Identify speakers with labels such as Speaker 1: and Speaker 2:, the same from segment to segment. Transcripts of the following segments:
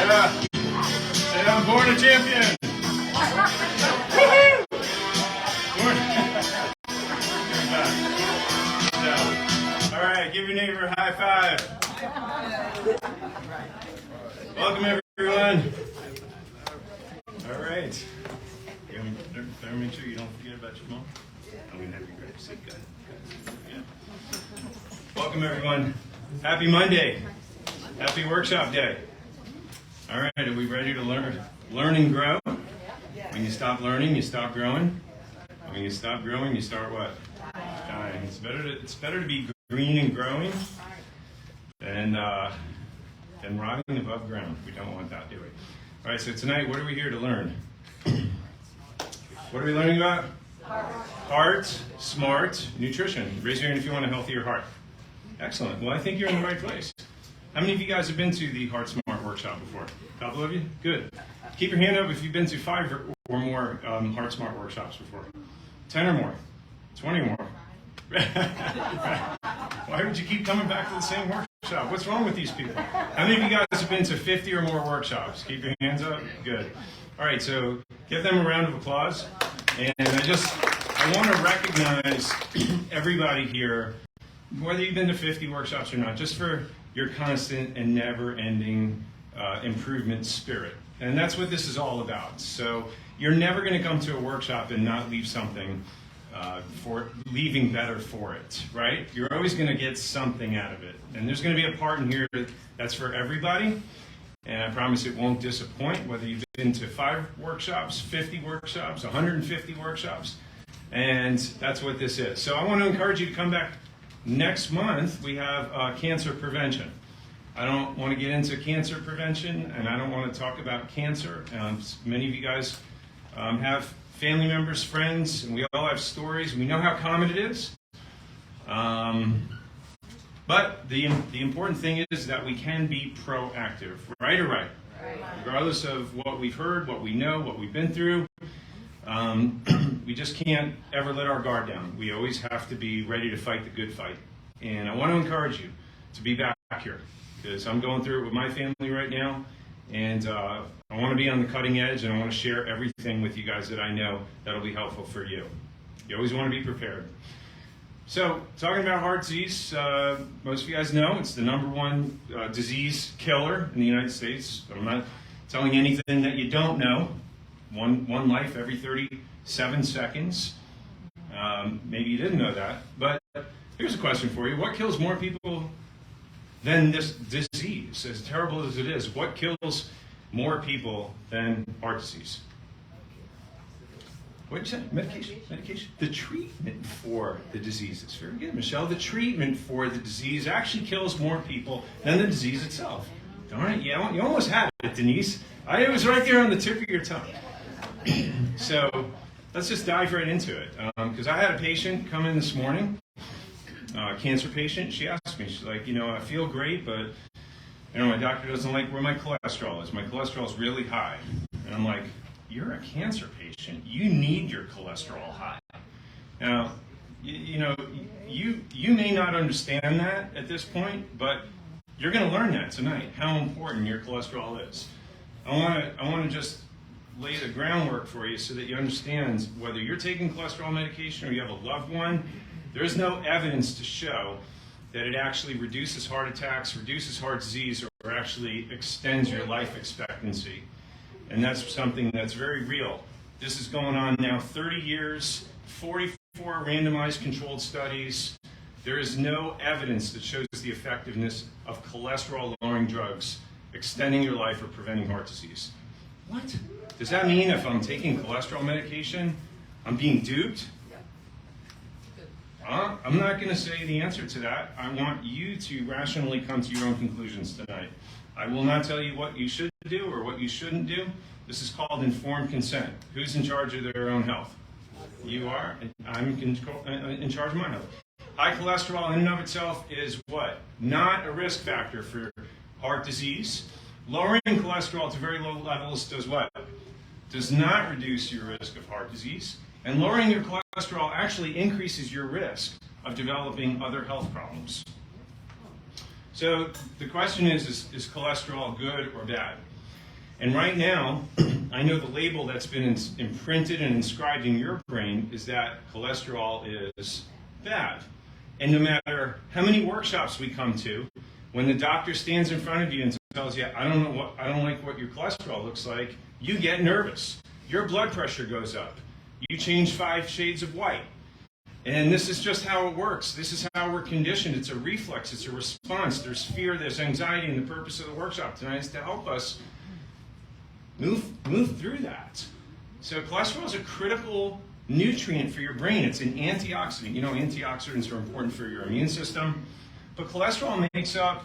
Speaker 1: Yeah. Say I'm born a champion. Born. All right, give your neighbor a high five. Welcome everyone. All right. Better make sure you don't forget about your mom. I'm gonna have you grab a seat, guys. Yeah. Welcome everyone. Happy Monday. Happy workshop day. All right, are we ready to learn and grow? When you stop learning, you stop growing. When you stop growing, you start what? Dying. It's better to be green and growing than rotting above ground. We don't want that, do we? All right, so tonight, what are we here to learn? What are we learning about? Heart, smart, nutrition. Raise your hand if you want a healthier heart. Excellent. Well, I think you're in the right place. How many of you guys have been to the Heart Smart workshop before? A couple of you? Good. Keep your hand up if you've been to 5 or more Heart Smart workshops before. 10 or more. 20 or more. Why would you keep coming back to the same workshop? What's wrong with these people? How many of you guys have been to 50 or more workshops? Keep your hands up. Good. All right, so give them a round of applause. And I want to recognize everybody here, whether you've been to 50 workshops or not, just for your constant and never-ending improvement spirit. And that's what this is all about. So you're never going to come to a workshop and not leave something leaving better for it, right? You're always going to get something out of it. And there's going to be a part in here that's for everybody. And I promise it won't disappoint, whether you've been to 5 workshops, 50 workshops, 150 workshops. And that's what this is. So I want to encourage you to come back next month. We have cancer prevention. I don't want to get into cancer prevention, and I don't want to talk about cancer. Many of you guys have family members, friends, and we all have stories. We know how common it is. But the important thing is that we can be proactive, right or right? Regardless of what we've heard, what we know, what we've been through, we just can't ever let our guard down. We always have to be ready to fight the good fight. And I want to encourage you to be back here, because I'm going through it with my family right now, and I want to be on the cutting edge, and I want to share everything with you guys that I know that'll be helpful for you. You always want to be prepared. So, talking about heart disease, most of you guys know it's the #1 disease killer in the United States. I'm not telling you anything that you don't know. One life every 37 seconds. Maybe you didn't know that. But here's a question for you. What kills more people than this disease? As terrible as it is, what kills more people than heart disease? What did you say? Medication? Medication? The treatment for the disease. It's very good, Michelle. The treatment for the disease actually kills more people than the disease itself. Darn it, you almost had it, Denise. It was right there on the tip of your tongue. So let's just dive right into it. Because I had a patient come in this morning, a cancer patient. She asked me, she's like, I feel great, but my doctor doesn't like where my cholesterol is. My cholesterol is really high. And I'm like, you're a cancer patient. You need your cholesterol high. Now, you may not understand that at this point, but you're going to learn that tonight, how important your cholesterol is. I want to just lay the groundwork for you so that you understand whether you're taking cholesterol medication or you have a loved one. There is no evidence to show that it actually reduces heart attacks, reduces heart disease, or actually extends your life expectancy. And that's something that's very real. This is going on now 30 years, 44 randomized controlled studies. There is no evidence that shows the effectiveness of cholesterol-lowering drugs extending your life or preventing heart disease. What? Does that mean if I'm taking cholesterol medication, I'm being duped? I'm not going to say the answer to that. I want you to rationally come to your own conclusions tonight. I will not tell you what you should do or what you shouldn't do. This is called informed consent. Who's in charge of their own health? You are. I'm in charge of my health. High cholesterol in and of itself is what? Not a risk factor for heart disease. Lowering cholesterol to very low levels does what? Does not reduce your risk of heart disease. And lowering your cholesterol actually increases your risk of developing other health problems. So the question is cholesterol good or bad? And right now, I know the label that's been imprinted and inscribed in your brain is that cholesterol is bad. And no matter how many workshops we come to, when the doctor stands in front of you and tells you, I don't like what your cholesterol looks like, you get nervous. Your blood pressure goes up. You change 5 shades of white. And this is just how it works. This is how we're conditioned. It's a reflex. It's a response. There's fear. There's anxiety. And the purpose of the workshop tonight is to help us move through that. So cholesterol is a critical nutrient for your brain. It's an antioxidant. You know, antioxidants are important for your immune system. But cholesterol makes up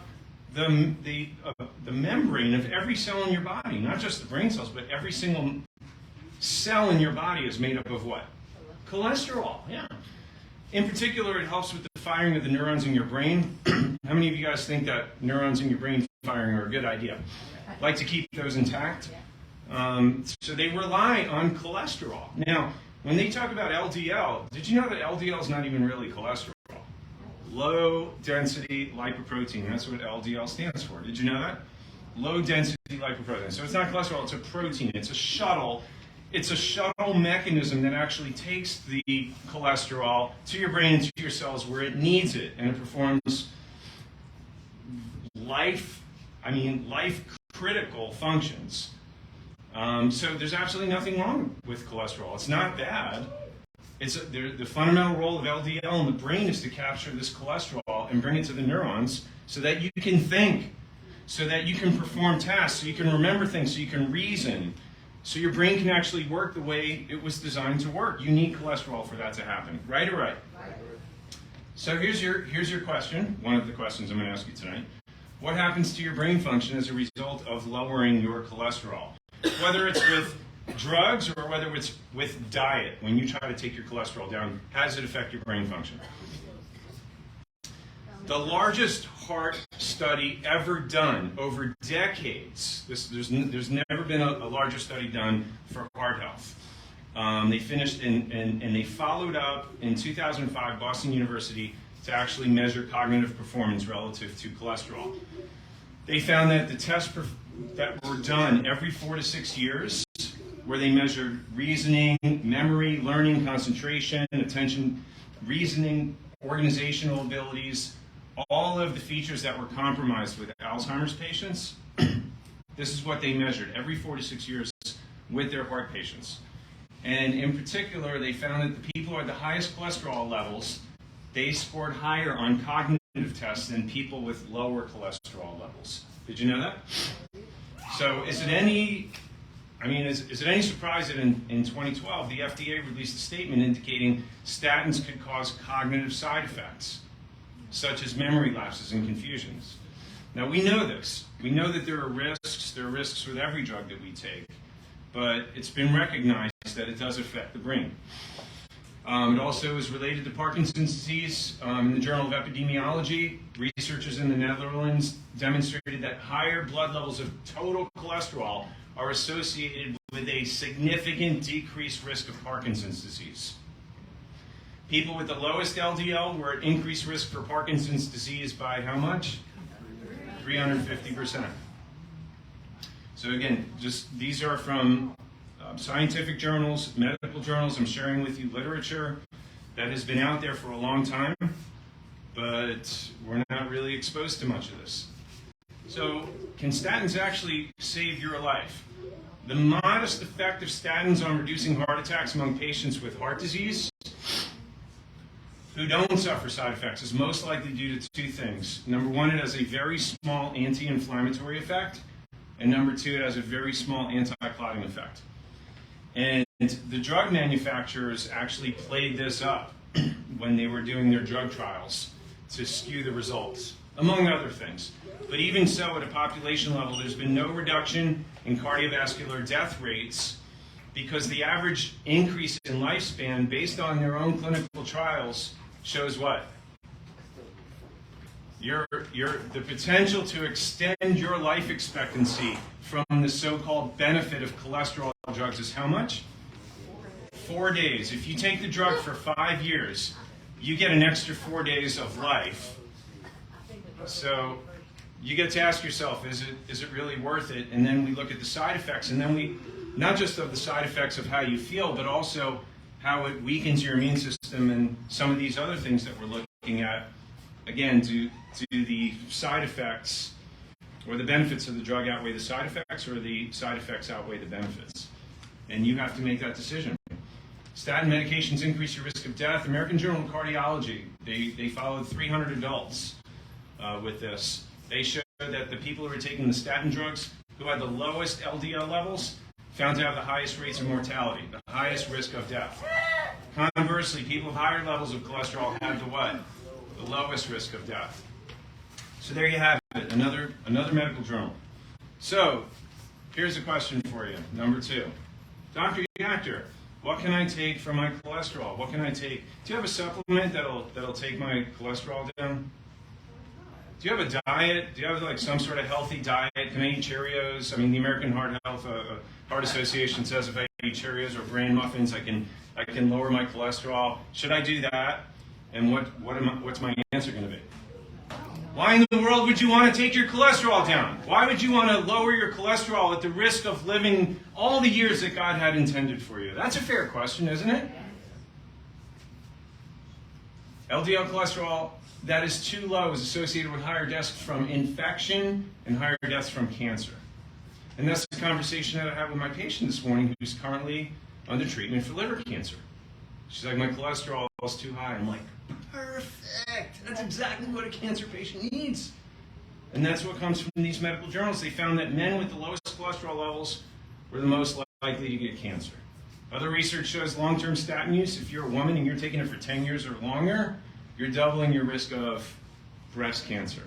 Speaker 1: the membrane of every cell in your body. Not just the brain cells, but every single cell in your body is made up of what? Cholesterol, yeah. In particular, it helps with the firing of the neurons in your brain. How many of you guys think that neurons in your brain firing are a good idea? Like to keep those intact? So they rely on cholesterol. Now, when they talk about LDL, did you know that LDL is not even really cholesterol? Low density lipoprotein, that's what LDL stands for. Did you know that? Low density lipoprotein. So it's not cholesterol, it's a protein, it's a shuttle. It's a shuttle mechanism that actually takes the cholesterol to your brain and to your cells where it needs it, and it performs life critical functions. So there's absolutely nothing wrong with cholesterol. It's not bad. The fundamental role of LDL in the brain is to capture this cholesterol and bring it to the neurons so that you can think, so that you can perform tasks, so you can remember things, so you can reason, so your brain can actually work the way it was designed to work. You need cholesterol for that to happen. Right or right? So here's your question, one of the questions I'm going to ask you tonight. What happens to your brain function as a result of lowering your cholesterol? Whether it's with drugs or whether it's with diet, when you try to take your cholesterol down, how does it affect your brain function? The largest heart study ever done over decades, there's never been a larger study done for heart health. They finished and they followed up in 2005, Boston University, to actually measure cognitive performance relative to cholesterol. They found that the tests that were done every 4 to 6 years, where they measured reasoning, memory, learning, concentration, attention, reasoning, organizational abilities, all of the features that were compromised with Alzheimer's patients, this is what they measured every 4 to 6 years with their heart patients. And in particular, they found that the people who had the highest cholesterol levels, they scored higher on cognitive tests than people with lower cholesterol levels. Did you know that? So is it any surprise that in 2012, the FDA released a statement indicating statins could cause cognitive side effects, such as memory lapses and confusions? Now, we know this. We know that there are risks. There are risks with every drug that we take, but it's been recognized that it does affect the brain. It also is related to Parkinson's disease. In the Journal of Epidemiology, researchers in the Netherlands demonstrated that higher blood levels of total cholesterol are associated with a significant decreased risk of Parkinson's disease. People with the lowest LDL were at increased risk for Parkinson's disease by how much? 350%. So again, these are from scientific journals, medical journals. I'm sharing with you literature that has been out there for a long time, but we're not really exposed to much of this. So can statins actually save your life? The modest effect of statins on reducing heart attacks among patients with heart disease who don't suffer side effects is most likely due to 2 things. Number 1, it has a very small anti-inflammatory effect, and number 2, it has a very small anti-clotting effect. And the drug manufacturers actually played this up when they were doing their drug trials to skew the results, among other things. But even so, at a population level, there's been no reduction in cardiovascular death rates because the average increase in lifespan based on their own clinical trials shows what? The potential to extend your life expectancy from the so-called benefit of cholesterol drugs is how much? 4 days. If you take the drug for 5 years, you get an extra 4 days of life. So you get to ask yourself, is it really worth it? And then we look at the side effects, and then we, not just of the side effects of how you feel, but also how it weakens your immune system and some of these other things that we're looking at. Again, do the side effects or the benefits of the drug outweigh the side effects, or the side effects outweigh the benefits? And you have to make that decision. Statin medications increase your risk of death. American Journal of Cardiology, they followed 300 adults with this. They showed that the people who were taking the statin drugs, who had the lowest LDL levels, found to have the highest rates of mortality, the highest risk of death. Conversely, people with higher levels of cholesterol had the what? The lowest risk of death. So there you have it, another medical journal. So here's a question for you, number 2. Dr. Yachter, what can I take for my cholesterol? What can I take? Do you have a supplement that'll take my cholesterol down? Do you have a diet? Do you have like some sort of healthy diet? Can I eat Cheerios? I mean, the American Heart Association says if I eat Cheerios or bran muffins, I can lower my cholesterol. Should I do that? And what's my answer going to be? Why in the world would you want to take your cholesterol down? Why would you want to lower your cholesterol at the risk of living all the years that God had intended for you? That's a fair question, isn't it? LDL cholesterol that is too low is associated with higher deaths from infection and higher deaths from cancer. And that's the conversation that I had with my patient this morning who's currently under treatment for liver cancer. She's like, my cholesterol is too high. I'm like, perfect. That's exactly what a cancer patient needs. And that's what comes from these medical journals. They found that men with the lowest cholesterol levels were the most likely to get cancer. Other research shows long-term statin use, if you're a woman and you're taking it for 10 years or longer, you're doubling your risk of breast cancer.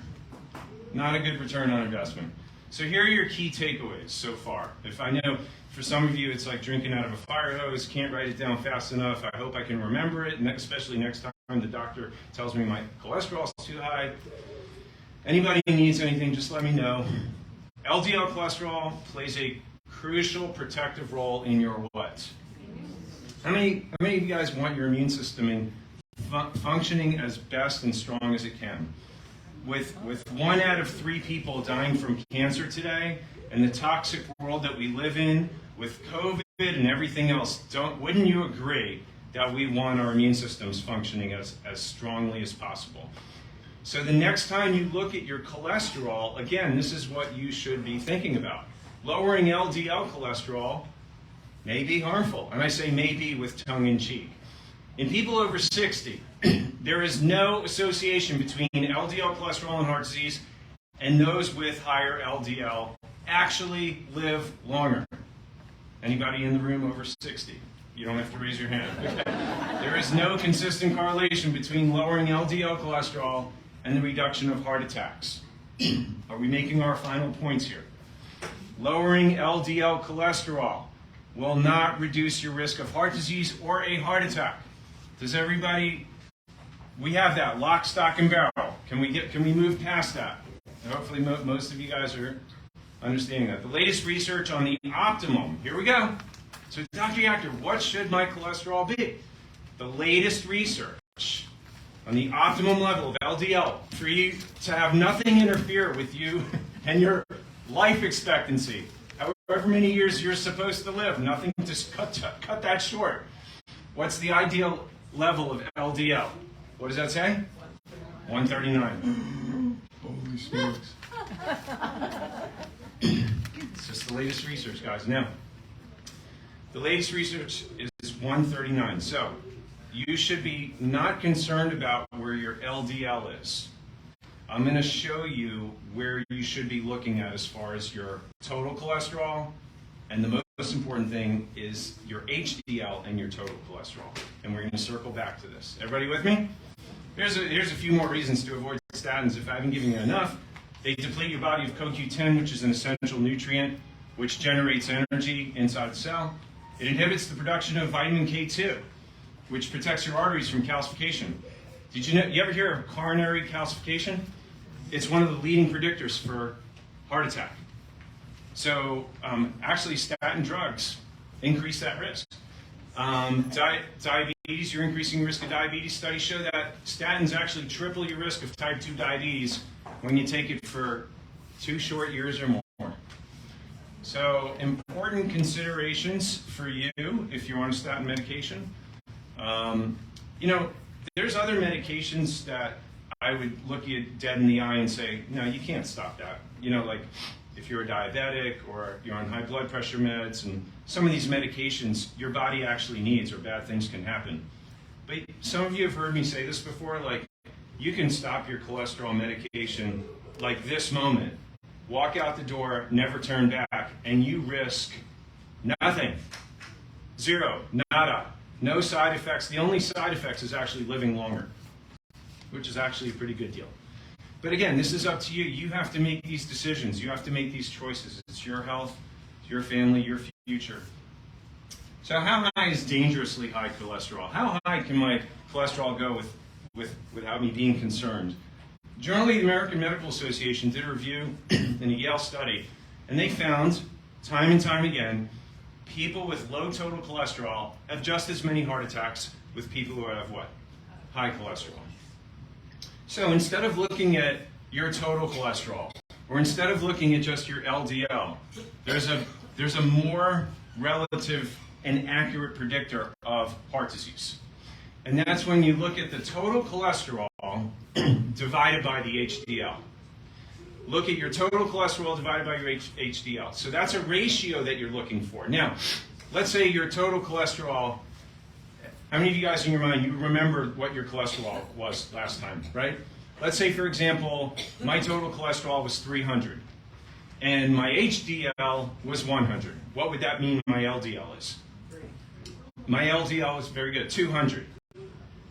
Speaker 1: Not a good return on investment. So here are your key takeaways so far. If I know for some of you it's like drinking out of a fire hose, can't write it down fast enough, I hope I can remember it, and especially next time the doctor tells me my cholesterol is too high. Anybody who needs anything, just let me know. LDL cholesterol plays a crucial protective role in your what? How many of you guys want your immune system functioning as best and strong as it can? With 1 out of 3 people dying from cancer today, and the toxic world that we live in, with COVID and everything else, wouldn't you agree that we want our immune systems functioning as strongly as possible? So the next time you look at your cholesterol, again, this is what you should be thinking about. Lowering LDL cholesterol may be harmful, and I say maybe with tongue-in-cheek. In people over 60, there is no association between LDL cholesterol and heart disease, and those with higher LDL actually live longer. Anybody in the room over 60? You don't have to raise your hand. There is no consistent correlation between lowering LDL cholesterol and the reduction of heart attacks. Are we making our final points here? Lowering LDL cholesterol will not reduce your risk of heart disease or a heart attack. Does everybody, we have that lock, stock, and barrel. Can we move past that? And hopefully most of you guys are understanding that. The latest research on the optimum, here we go. So Dr. Yachter, what should my cholesterol be? The latest research on the optimum level of LDL for you to have nothing interfere with you and your life expectancy. However many years you're supposed to live, nothing to cut that short. What's the ideal level of LDL? What does that say? 139. Holy smokes. It's just the latest research, guys. Now, the latest research is 139. So, you should be not concerned about where your LDL is. I'm going to show you where you should be looking at as far as your total cholesterol, and the most important thing is your HDL and your total cholesterol. And we're going to circle back to this. Everybody with me? Here's a few more reasons to avoid statins if I haven't given you enough. They deplete your body of CoQ10, which is an essential nutrient which generates energy inside the cell. It inhibits the production of vitamin K2, which protects your arteries from calcification. Did you ever hear of coronary calcification? It's one of the leading predictors for heart attack. So actually statin drugs increase that risk. Diabetes, you're increasing your risk of diabetes. Studies show that statins actually triple your risk of type 2 diabetes when you take it for 2 short years or more. So important considerations for you if you're on a statin medication. You know, there's other medications that I would look you dead in the eye and say, no, you can't stop that. You know, like if you're a diabetic or you're on high blood pressure meds, and some of these medications your body actually needs, or bad things can happen. But some of you have heard me say this before, like you can stop your cholesterol medication like this moment, walk out the door, never turn back, and you risk nothing. Zero, nada, no side effects. The only side effects is actually living longer, which is actually a pretty good deal. But again, this is up to you. You have to make these decisions. You have to make these choices. It's your health, it's your family, your future. So how high is dangerously high cholesterol? How high can my cholesterol go without me being concerned? Generally, the American Medical Association did a review in a Yale study, and they found, time and time again, people with low total cholesterol have just as many heart attacks with people who have what? High cholesterol. So instead of looking at your total cholesterol, or instead of looking at just your LDL, there's a more relative and accurate predictor of heart disease. And that's when you look at the total cholesterol divided by the HDL. Look at your total cholesterol divided by your HDL. So that's a ratio that you're looking for. Now, let's say your total cholesterol, how many of you guys in your mind, you remember what your cholesterol was last time, right? Let's say, for example, my total cholesterol was 300 and my HDL was 100. What would that mean my LDL is? My LDL is very good, 200.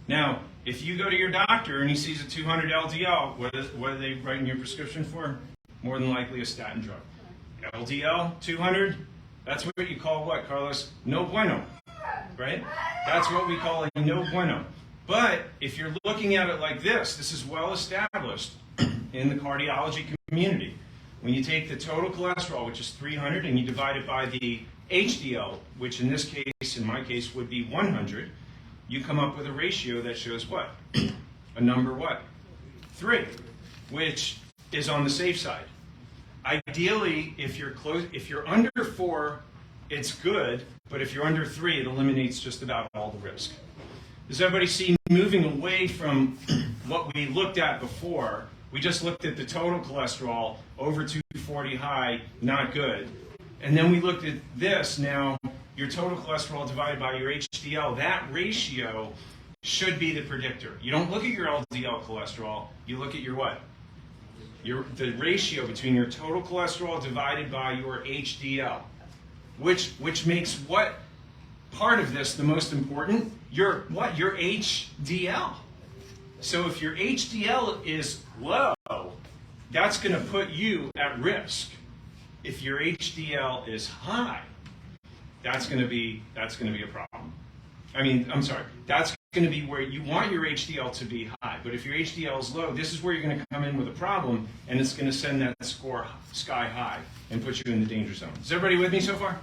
Speaker 1: Now, if you go to your doctor and he sees a 200 LDL, what are they writing your prescription for? More than likely a statin drug. LDL, 200, that's what you call what, Carlos? No bueno, right? That's what we call a no bueno. But if you're looking at it like this is well established in the cardiology community. When you take the total cholesterol, which is 300, and you divide it by the HDL, which in this case, in my case, would be 100, you come up with a ratio that shows what? A number what? 3, which is on the safe side. Ideally, if you're under 4, it's good, but if you're under 3, it eliminates just about all the risk. Does everybody see moving away from what we looked at before? We just looked at the total cholesterol, over 240 high, not good. And then we looked at this now, your total cholesterol divided by your HDL, that ratio should be the predictor. You don't look at your LDL cholesterol, you look at your what? The ratio between your total cholesterol divided by your HDL, which makes what part of this the most important? Your what? Your HDL. So if your HDL is low, that's going to put you at risk. If your HDL is high, that's going to be a problem. That's going to be where you want your HDL to be high. But if your HDL is low, this is where you're going to come in with a problem, and it's going to send that score sky high and put you in the danger zone. Is everybody with me so far?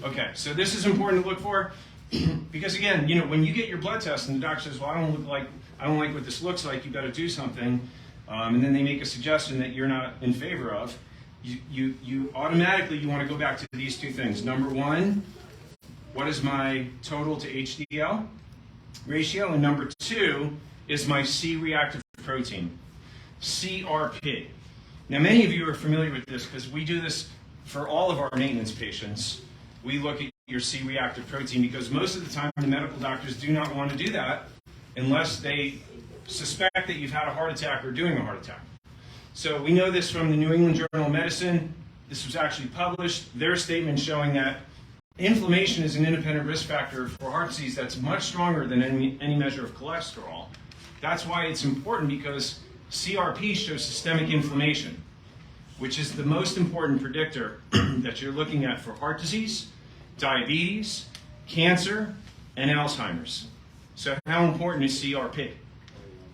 Speaker 1: Okay, so this is important to look for because again, you know, when you get your blood test and the doctor says, well, I don't like what this looks like, you got to do something, and then they make a suggestion that you're not in favor of, you automatically want to go back to these two things. Number one, what is my total to HDL ratio? And number two is my C-reactive protein, CRP. Now, many of you are familiar with this because we do this for all of our maintenance patients. We look at your C-reactive protein because most of the time the medical doctors do not want to do that unless they suspect that you've had a heart attack or doing a heart attack. So we know this from the New England Journal of Medicine. This was actually published. Their statement showing that inflammation is an independent risk factor for heart disease that's much stronger than any measure of cholesterol. That's why it's important, because CRP shows systemic inflammation, which is the most important predictor that you're looking at for heart disease, diabetes, cancer, and Alzheimer's. So how important is CRP?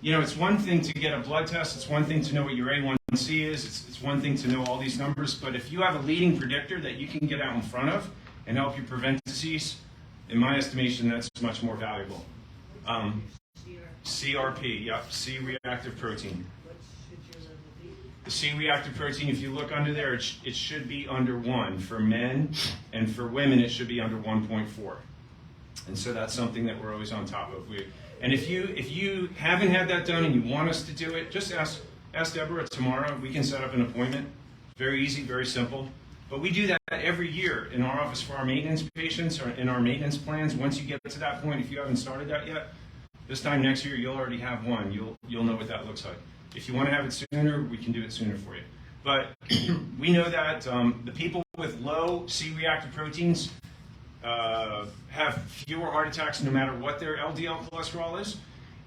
Speaker 1: You know, it's one thing to get a blood test, it's one thing to know what your A1C is, it's one thing to know all these numbers, but if you have a leading predictor that you can get out in front of and help you prevent disease, in my estimation, that's much more valuable. CRP, yep, C-reactive protein. The C-reactive protein, if you look under there, it should be under 1 for men, and for women it should be under 1.4. And so that's something that we're always on top of. And if you haven't had that done and you want us to do it, just ask Deborah tomorrow. We can set up an appointment. Very easy, very simple. But we do that every year in our office for our maintenance patients or in our maintenance plans. Once you get to that point, if you haven't started that yet, this time next year you'll already have one. You'll know what that looks like. If you want to have it sooner, we can do it sooner for you. But we know that the people with low C-reactive proteins have fewer heart attacks no matter what their LDL cholesterol is,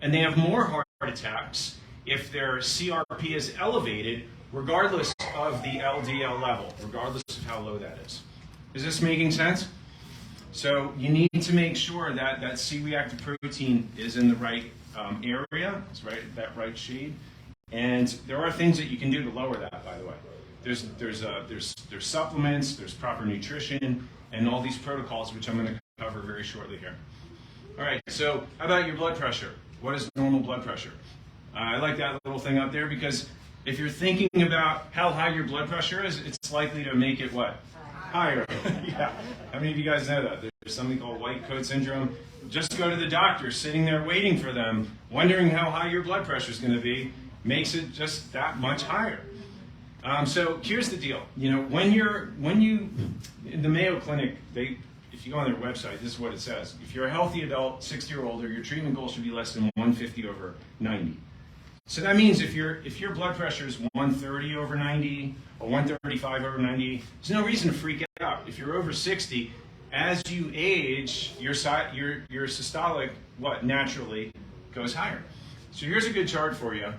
Speaker 1: and they have more heart attacks if their CRP is elevated, regardless of the LDL level, regardless of how low that is. Is this making sense? So you need to make sure that that C-reactive protein is in the right area, it's right that right shade, and there are things that you can do to lower that. By the way, there's supplements, there's proper nutrition, and all these protocols, which I'm going to cover very shortly here. All right, so how about your blood pressure? What is normal blood pressure? I like that little thing up there because if you're thinking about how high your blood pressure is, it's likely to make it what? Higher. Yeah. How many of you guys know that? There's something called white coat syndrome. Just go to the doctor, sitting there waiting for them, wondering how high your blood pressure is going to be, makes it just that much higher. So here's the deal. You know, when you in the Mayo Clinic, if you go on their website, this is what it says. If you're a healthy adult, 60 or older, your treatment goal should be less than 150 over 90. So that means if your blood pressure is 130 over 90 or 135 over 90, there's no reason to freak out. If you're over 60, as you age, your systolic naturally goes higher. So here's a good chart for you.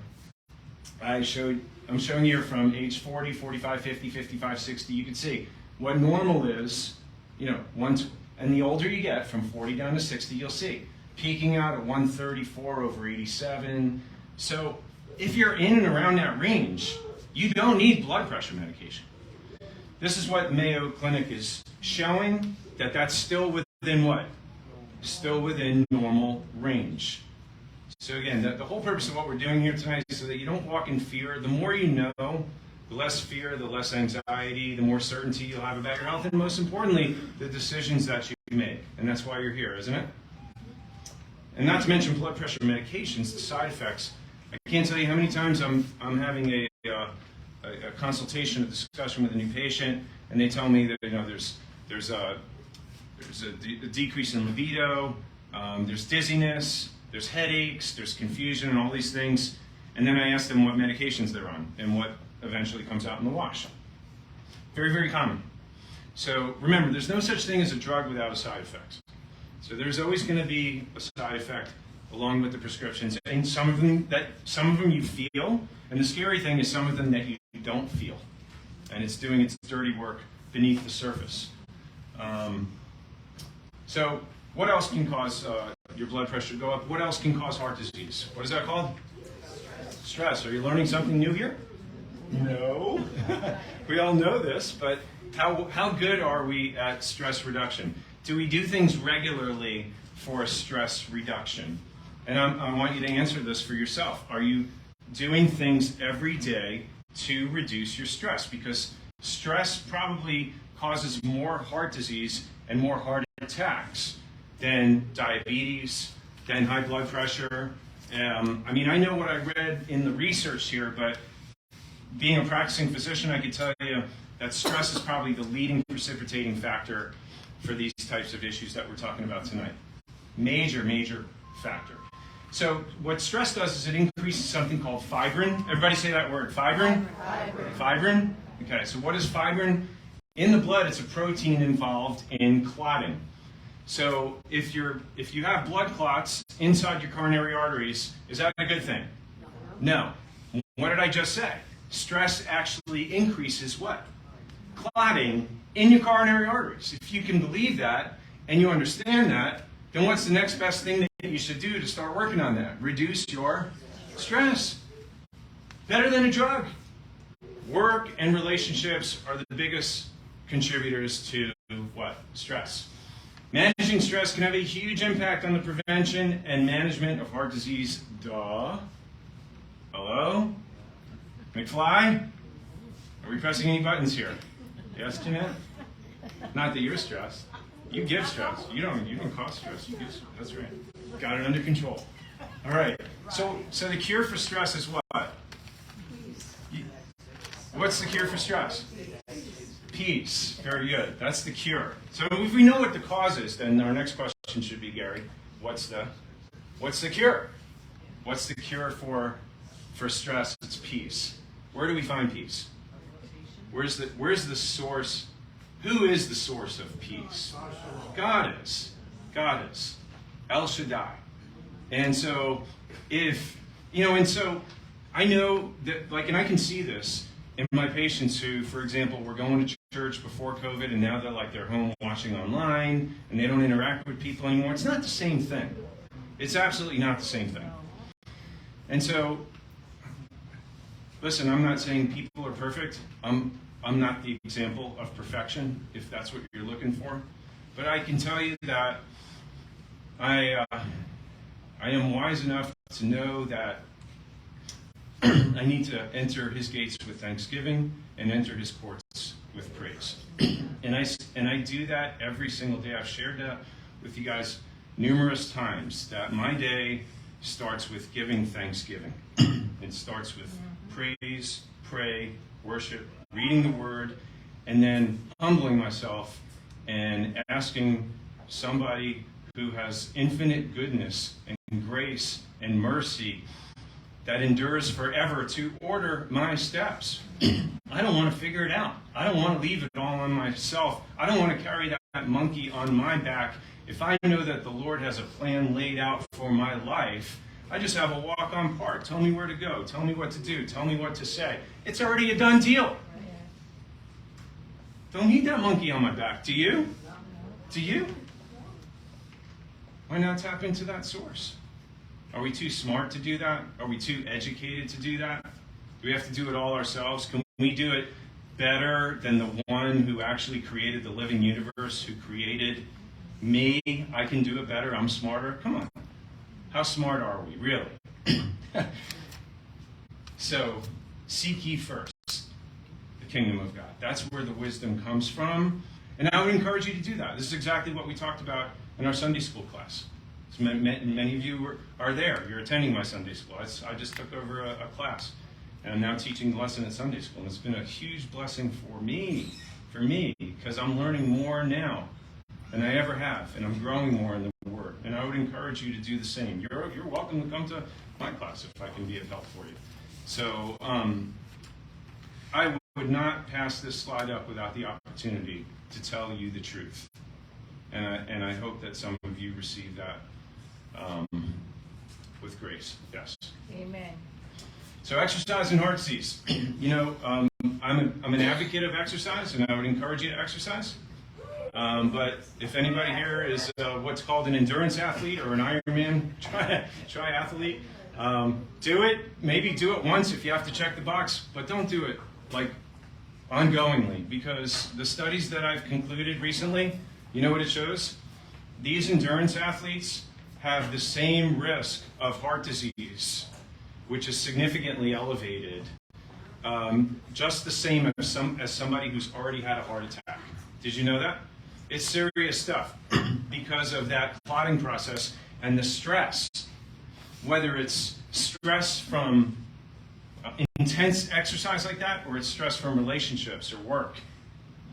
Speaker 1: I'm showing you from age 40, 45, 50, 55, 60. You can see what normal is. And the older you get, from 40 down to 60, you'll see peaking out at 134 over 87. So if you're in and around that range, you don't need blood pressure medication. This is what Mayo Clinic is showing, that's still within what? Still within normal range. So again, the whole purpose of what we're doing here tonight is so that you don't walk in fear. The more you know, the less fear, the less anxiety, the more certainty you'll have about your health, and most importantly, the decisions that you make. And that's why you're here, isn't it? And not to mention blood pressure medications, the side effects. I can't tell you how many times I'm having a consultation, a discussion with a new patient, and they tell me that there's a decrease in libido, there's dizziness, there's headaches, there's confusion, and all these things. And then I ask them what medications they're on and what eventually comes out in the wash. Very, very common. So remember, there's no such thing as a drug without a side effect. So there's always going to be a side effect along with the prescriptions, and some of them you feel, and the scary thing is some of them that you don't feel, and it's doing its dirty work beneath the surface. So what else can cause your blood pressure to go up? What else can cause heart disease? What is that called? Stress. Are you learning something new here? No. We all know this, but how good are we at stress reduction? Do we do things regularly for stress reduction? And I want you to answer this for yourself. Are you doing things every day to reduce your stress? Because stress probably causes more heart disease and more heart attacks than diabetes, than high blood pressure. I know what I read in the research here, but being a practicing physician, I can tell you that stress is probably the leading precipitating factor for these types of issues that we're talking about tonight. Major, major factor. So what stress does is it increases something called fibrin. Everybody say that word, fibrin? Fibrin? Okay, so what is fibrin? In the blood, it's a protein involved in clotting. So if you have blood clots inside your coronary arteries, is that a good thing? No. What did I just say? Stress actually increases what? Clotting in your coronary arteries. If you can believe that and you understand that, then what's the next best thing that you should do to start working on that? Reduce your stress. Better than a drug. Work and relationships are the biggest contributors to what? Stress. Managing stress can have a huge impact on the prevention and management of heart disease. Duh. Hello? McFly? Are we pressing any buttons here? Yes, Jeanette? Not that you're stressed. You give stress. You don't cause stress. You give, that's right. Got it under control. All right. So the cure for stress is what? What's the cure for stress? Peace. Very good. That's the cure. So if we know what the cause is, then our next question should be, Gary, what's the cure? What's the cure for stress? It's peace. Where do we find peace? Where's the source? Who is the source of peace? God is. God is. El Shaddai. And so I know that, and I can see this in my patients who, for example, were going to church before COVID, and now they're home watching online, and they don't interact with people anymore. It's not the same thing. It's absolutely not the same thing. And so, listen, I'm not saying people are perfect. I'm not the example of perfection, if that's what you're looking for. But I can tell you that I am wise enough to know that I need to enter his gates with thanksgiving and enter his courts with praise. And I do that every single day. I've shared that with you guys numerous times, that my day starts with giving thanksgiving. It starts with praise, pray, worship, reading the word, and then humbling myself and asking somebody who has infinite goodness and grace and mercy that endures forever to order my steps. I don't want to figure it out. I don't want to leave it all on myself. I don't want to carry that monkey on my back. If I know that the Lord has a plan laid out for my life, I just have a walk-on part. Tell me where to go. Tell me what to do. Tell me what to say. It's already a done deal. Don't need that monkey on my back. Do you? Do you? Why not tap into that source? Are we too smart to do that? Are we too educated to do that? Do we have to do it all ourselves? Can we do it better than the one who actually created the living universe, who created me? I can do it better. I'm smarter. Come on. How smart are we, really? So, seek ye first the kingdom of God. That's where the wisdom comes from. And I would encourage you to do that. This is exactly what we talked about in our Sunday school class. So many of you are there. You're attending my Sunday school. I just took over a class, and I'm now teaching the lesson at Sunday school. And it's been a huge blessing for me, because I'm learning more now than I ever have, and I'm growing more in the Word. And I would encourage you to do the same. You're welcome to come to my class if I can be of help for you. So I would not pass this slide up without the opportunity to tell you the truth. And I hope that some of you receive that with grace. Yes.
Speaker 2: Amen.
Speaker 1: So exercise and heart disease. I'm an advocate of exercise, and I would encourage you to exercise. But if anybody here is what's called an endurance athlete or an Ironman triathlete, do it. Maybe do it once if you have to check the box, but don't do it ongoingly, because the studies that I've concluded recently, you know what it shows? These endurance athletes have the same risk of heart disease, which is significantly elevated, just the same as somebody who's already had a heart attack. Did you know that? It's serious stuff because of that clotting process and the stress, whether it's stress from intense exercise like that, or it's stress from relationships or work.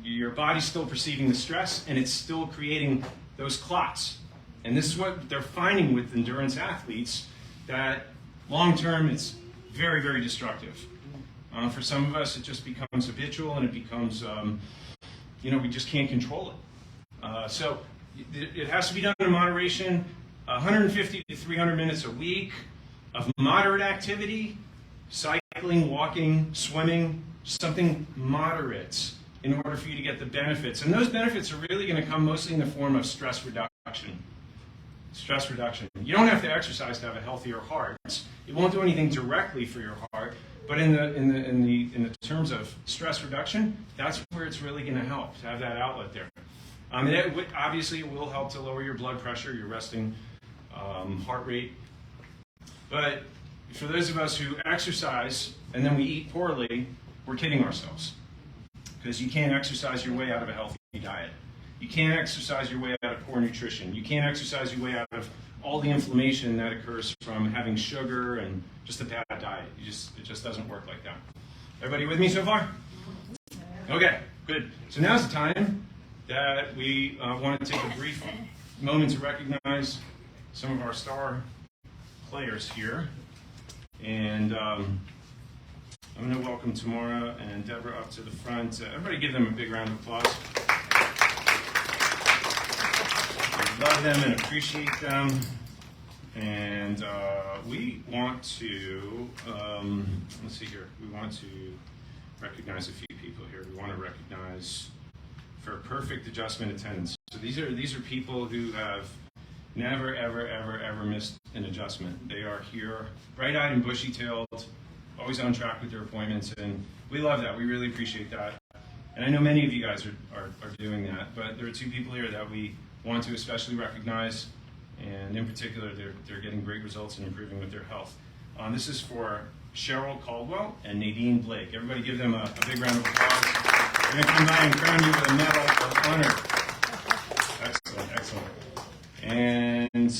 Speaker 1: Your body's still perceiving the stress, and it's still creating those clots. And this is what they're finding with endurance athletes, that long-term it's very, very destructive. For some of us, it just becomes habitual, and it becomes, we just can't control it. So it has to be done in moderation, 150 to 300 minutes a week of moderate activity, cycling, walking, swimming, something moderate, in order for you to get the benefits. And those benefits are really going to come mostly in the form of stress reduction. Stress reduction. You don't have to exercise to have a healthier heart. It won't do anything directly for your heart, but in the terms of stress reduction, that's where it's really going to help to have that outlet there. Obviously, it will help to lower your blood pressure, your resting heart rate. But for those of us who exercise and then we eat poorly, we're kidding ourselves. Because you can't exercise your way out of a healthy diet. You can't exercise your way out of poor nutrition. You can't exercise your way out of all the inflammation that occurs from having sugar and just a bad diet. It just doesn't work like that. Everybody with me so far? Okay, good. So now's the time that we want to take a brief moment to recognize some of our star players here. And I'm going to welcome Tamara and Deborah up to the front. Everybody give them a big round of applause. We love them and appreciate them. And we want to, let's see here, we want to recognize a few people here. We want to recognize for perfect adjustment attendance. So these are people who have never, ever missed an adjustment. They are here, bright-eyed and bushy-tailed, always on track with their appointments, and we love that. We really appreciate that. And I know many of you guys are doing that, but there are two people here that we want to especially recognize, and in particular, they're getting great results and improving with their health. This is for Cheryl Caldwell and Nadine Blake. Everybody give them a big round of applause. We're going to come by and crown you with a medal of honor. Excellent, excellent. And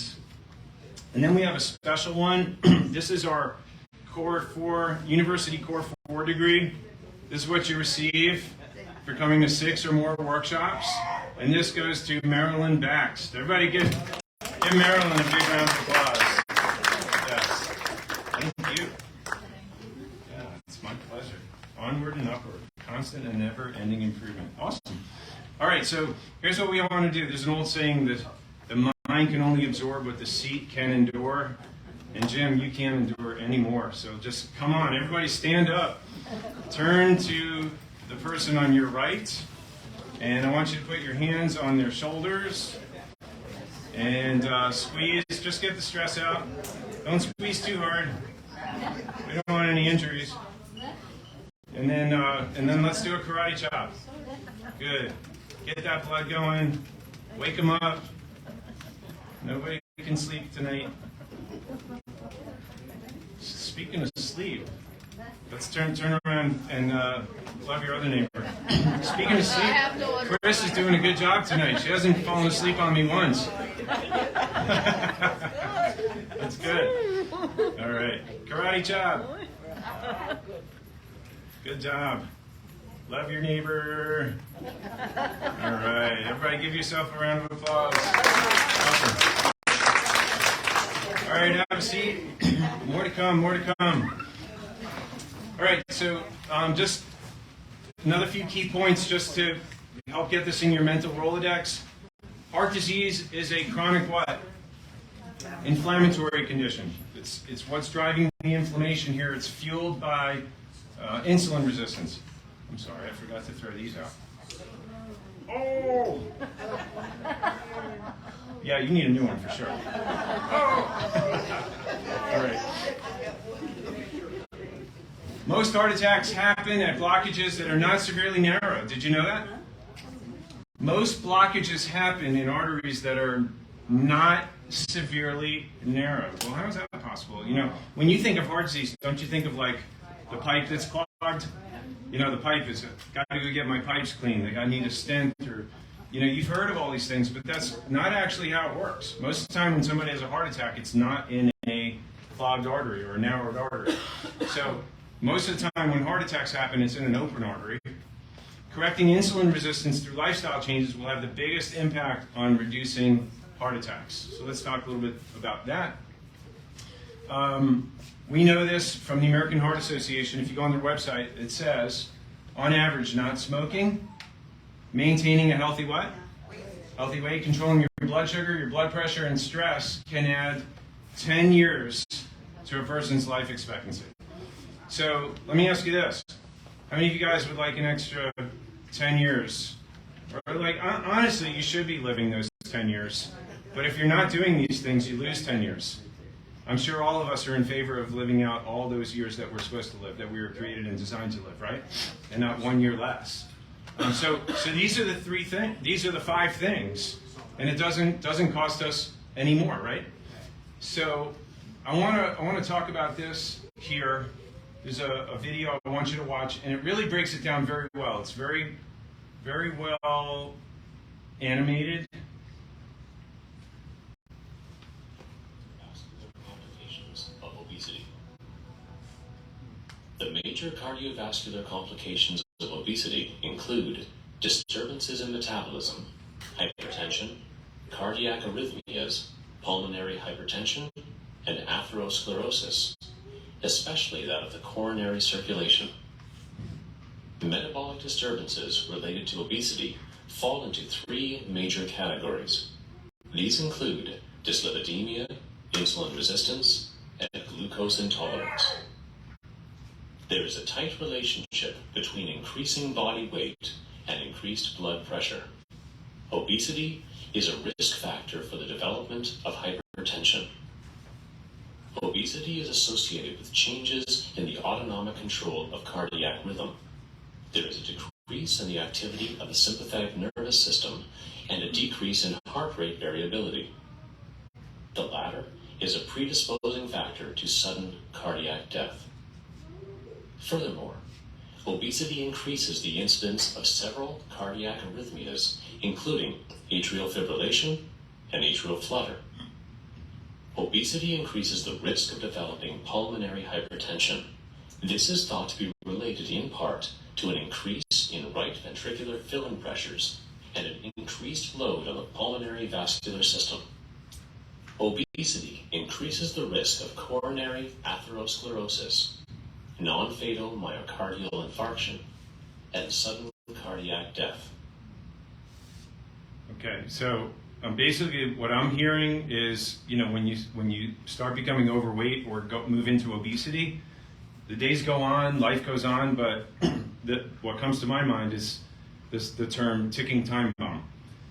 Speaker 1: then we have a special one. This is our Core 4, University Core 4 degree. This is what you receive for coming to 6 or more workshops. And this goes to Marilyn Baxt. Everybody give Marilyn a big round of applause. Yes. Thank you. Yeah, it's my pleasure. Onward and upward. Constant and never-ending improvement. Awesome. All right, so here's what we want to do. There's an old saying that the mind can only absorb what the seat can endure. And Jim, you can't endure anymore. So just come on, everybody stand up. Turn to the person on your right. And I want you to put your hands on their shoulders. And squeeze, just get the stress out. Don't squeeze too hard. We don't want any injuries. And then let's do a karate chop. Good. Get that blood going. Wake them up. Nobody can sleep tonight. Speaking of sleep, let's turn around and love your other neighbor. Speaking of sleep, Chris is doing a good job tonight. She hasn't fallen asleep on me once. That's good. All right. Karate chop. Good job. Love your neighbor. All right. Everybody give yourself a round of applause. Awesome. All right, have a seat. More to come, more to come. All right, so just another few key points just to help get this in your mental Rolodex. Heart disease is a chronic what? Inflammatory condition. It's what's driving the inflammation here. It's fueled by insulin resistance. I'm sorry, I forgot to throw these out. Oh! Yeah, you need a new one for sure. Oh! All right. Most heart attacks happen at blockages that are not severely narrow. Did you know that? Most blockages happen in arteries that are not severely narrow. Well, how is that possible? You know, when you think of heart disease, don't you think of like the pipe that's clogged? You know, the pipe is, got to go get my pipes cleaned. I need a stent, or, you know, you've heard of all these things, but that's not actually how it works. Most of the time when somebody has a heart attack, it's not in a clogged artery or a narrowed artery. So most of the time when heart attacks happen, it's in an open artery. Correcting insulin resistance through lifestyle changes will have the biggest impact on reducing heart attacks. So let's talk a little bit about that. We know this from the American Heart Association. If you go on their website, it says, on average, not smoking, maintaining a healthy what? Healthy weight, controlling your blood sugar, your blood pressure, and stress can add 10 years to a person's life expectancy. So let me ask you this. How many of you guys would like an extra 10 years? Or like, honestly, you should be living those 10 years. But if you're not doing these things, you lose 10 years. I'm sure all of us are in favor of living out all those years that we're supposed to live, that we were created and designed to live, right? And not 1 year less. So these are the three things. These are the 5 things, and it doesn't cost us any more, right? So I want to talk about this here. There's a video I want you to watch, and it really breaks it down very well. It's very, very well animated.
Speaker 2: Complications of obesity. The major cardiovascular complications of obesity include disturbances in metabolism, hypertension, cardiac arrhythmias, pulmonary hypertension, and atherosclerosis, especially that of the coronary circulation. Metabolic disturbances related to obesity fall into three major categories. These include dyslipidemia, insulin resistance, and glucose intolerance. There is a tight relationship between increasing body weight and increased blood pressure. Obesity is a risk factor for the development of hypertension. Obesity is associated with changes in the autonomic control of cardiac rhythm. There is a decrease in the activity of the sympathetic nervous system and a decrease in heart rate variability. The latter is a predisposing factor to sudden cardiac death. Furthermore, obesity increases the incidence of several cardiac arrhythmias, including atrial fibrillation and atrial flutter. Obesity increases the risk of developing pulmonary hypertension. This is thought to be related in part to an increase in right ventricular filling pressures and an increased load on the pulmonary vascular system. Obesity increases the risk of coronary atherosclerosis, non-fatal myocardial infarction, and sudden cardiac death.
Speaker 1: Okay, so basically what I'm hearing is, when you start becoming overweight or move into obesity, the days go on, life goes on, but what comes to my mind is the term ticking time bomb.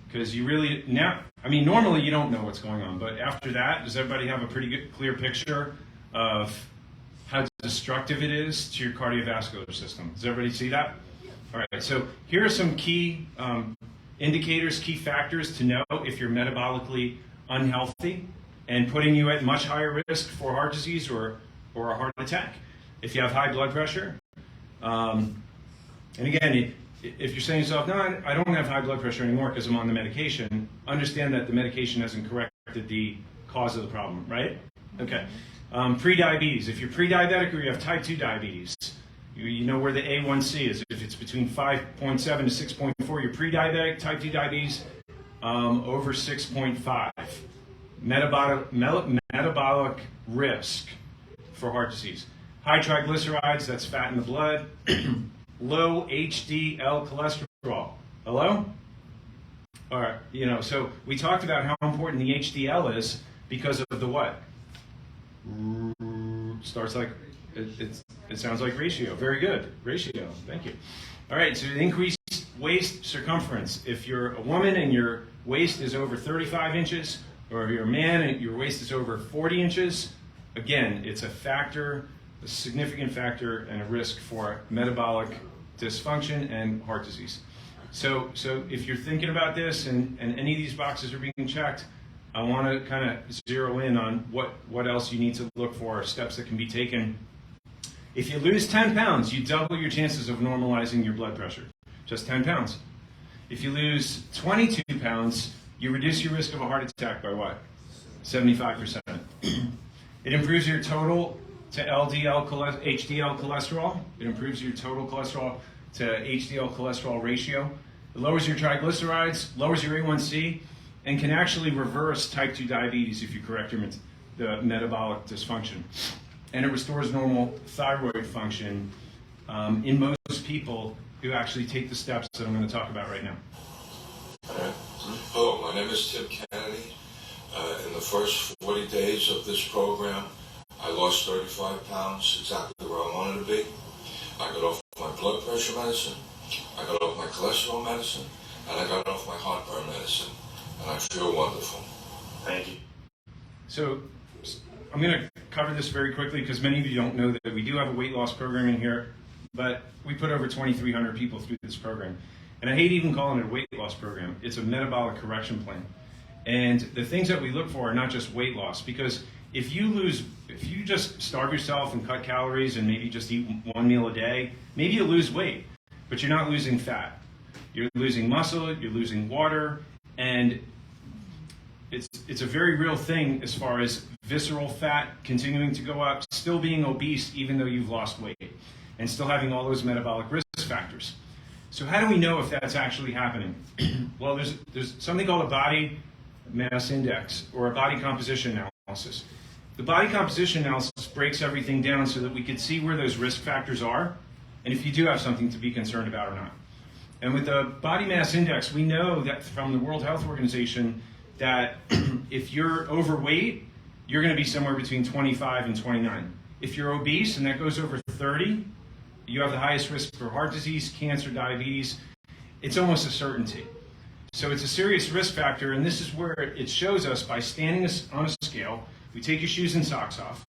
Speaker 1: Because you really, normally you don't know what's going on, but after that, does everybody have a pretty good, clear picture of how destructive it is to your cardiovascular system? Does everybody see that? All right, so here are some key indicators, key factors to know if you're metabolically unhealthy and putting you at much higher risk for heart disease or a heart attack. If you have high blood pressure, and again, if you're saying to yourself, no, I don't have high blood pressure anymore because I'm on the medication, understand that the medication hasn't corrected the cause of the problem, right? Okay. Pre-diabetes. If you're pre-diabetic or you have type 2 diabetes, you know where the A1C is. If it's between 5.7 to 6.4, you're pre-diabetic. Type 2 diabetes, over 6.5. Metabolic risk for heart disease. High triglycerides, that's fat in the blood. Low HDL cholesterol. Hello? All right, so we talked about how important the HDL is because of the what? Starts like, it sounds like ratio. Very good, ratio, thank you. All right, so increased waist circumference. If you're a woman and your waist is over 35 inches, or if you're a man and your waist is over 40 inches, again, it's a factor, a significant factor and a risk for metabolic dysfunction and heart disease. So if you're thinking about this and any of these boxes are being checked, I want to kind of zero in on what else you need to look for, steps that can be taken. If you lose 10 pounds, you double your chances of normalizing your blood pressure. Just 10 pounds. If you lose 22 pounds, you reduce your risk of a heart attack by what? 75%. It improves your total to HDL cholesterol. It improves your total cholesterol to HDL cholesterol ratio. It lowers your triglycerides, lowers your A1C, and can actually reverse type 2 diabetes if you correct the metabolic dysfunction. And it restores normal thyroid function in most people who actually take the steps that I'm going to talk about right now.
Speaker 3: Hello, my name is Tim Kennedy. In the first 40 days of this program, I lost 35 pounds, exactly where I wanted to be. I got off my blood pressure medicine, I got off my cholesterol medicine, and I got off my heartburn medicine. And I feel wonderful.
Speaker 2: Thank you.
Speaker 1: So I'm going to cover this very quickly because many of you don't know that we do have a weight loss program in here, but we put over 2,300 people through this program. And I hate even calling it a weight loss program. It's a metabolic correction plan. And the things that we look for are not just weight loss, because if you lose, if you just starve yourself and cut calories and maybe just eat one meal a day, maybe you lose weight, but you're not losing fat. You're losing muscle, you're losing water, and it's a very real thing as far as visceral fat continuing to go up, still being obese even though you've lost weight, and still having all those metabolic risk factors. So how do we know if that's actually happening? Well, there's something called a body mass index, or a body composition analysis. The body composition analysis breaks everything down so that we can see where those risk factors are, and if you do have something to be concerned about or not. And with the body mass index, we know that from the World Health Organization that if you're overweight, you're going to be somewhere between 25 and 29. If you're obese and that goes over 30, you have the highest risk for heart disease, cancer, diabetes. It's almost a certainty. So it's a serious risk factor, and this is where it shows us by standing on a scale. We take your shoes and socks off.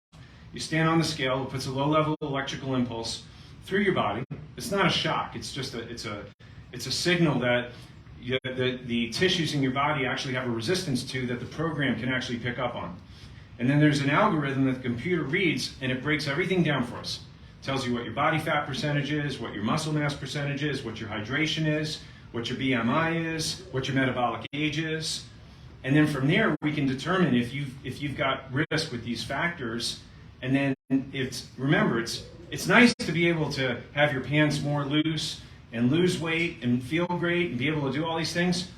Speaker 1: You stand on the scale. It puts a low-level electrical impulse through your body. It's not a shock. It's just it's a signal that the tissues in your body actually have a resistance to that the program can actually pick up on. And then there's an algorithm that the computer reads, and it breaks everything down for us. It tells you what your body fat percentage is, what your muscle mass percentage is, what your hydration is, what your BMI is, what your metabolic age is. And then from there, we can determine if you've got risk with these factors. And then remember, it's nice to be able to have your pants more loose and lose weight and feel great and be able to do all these things.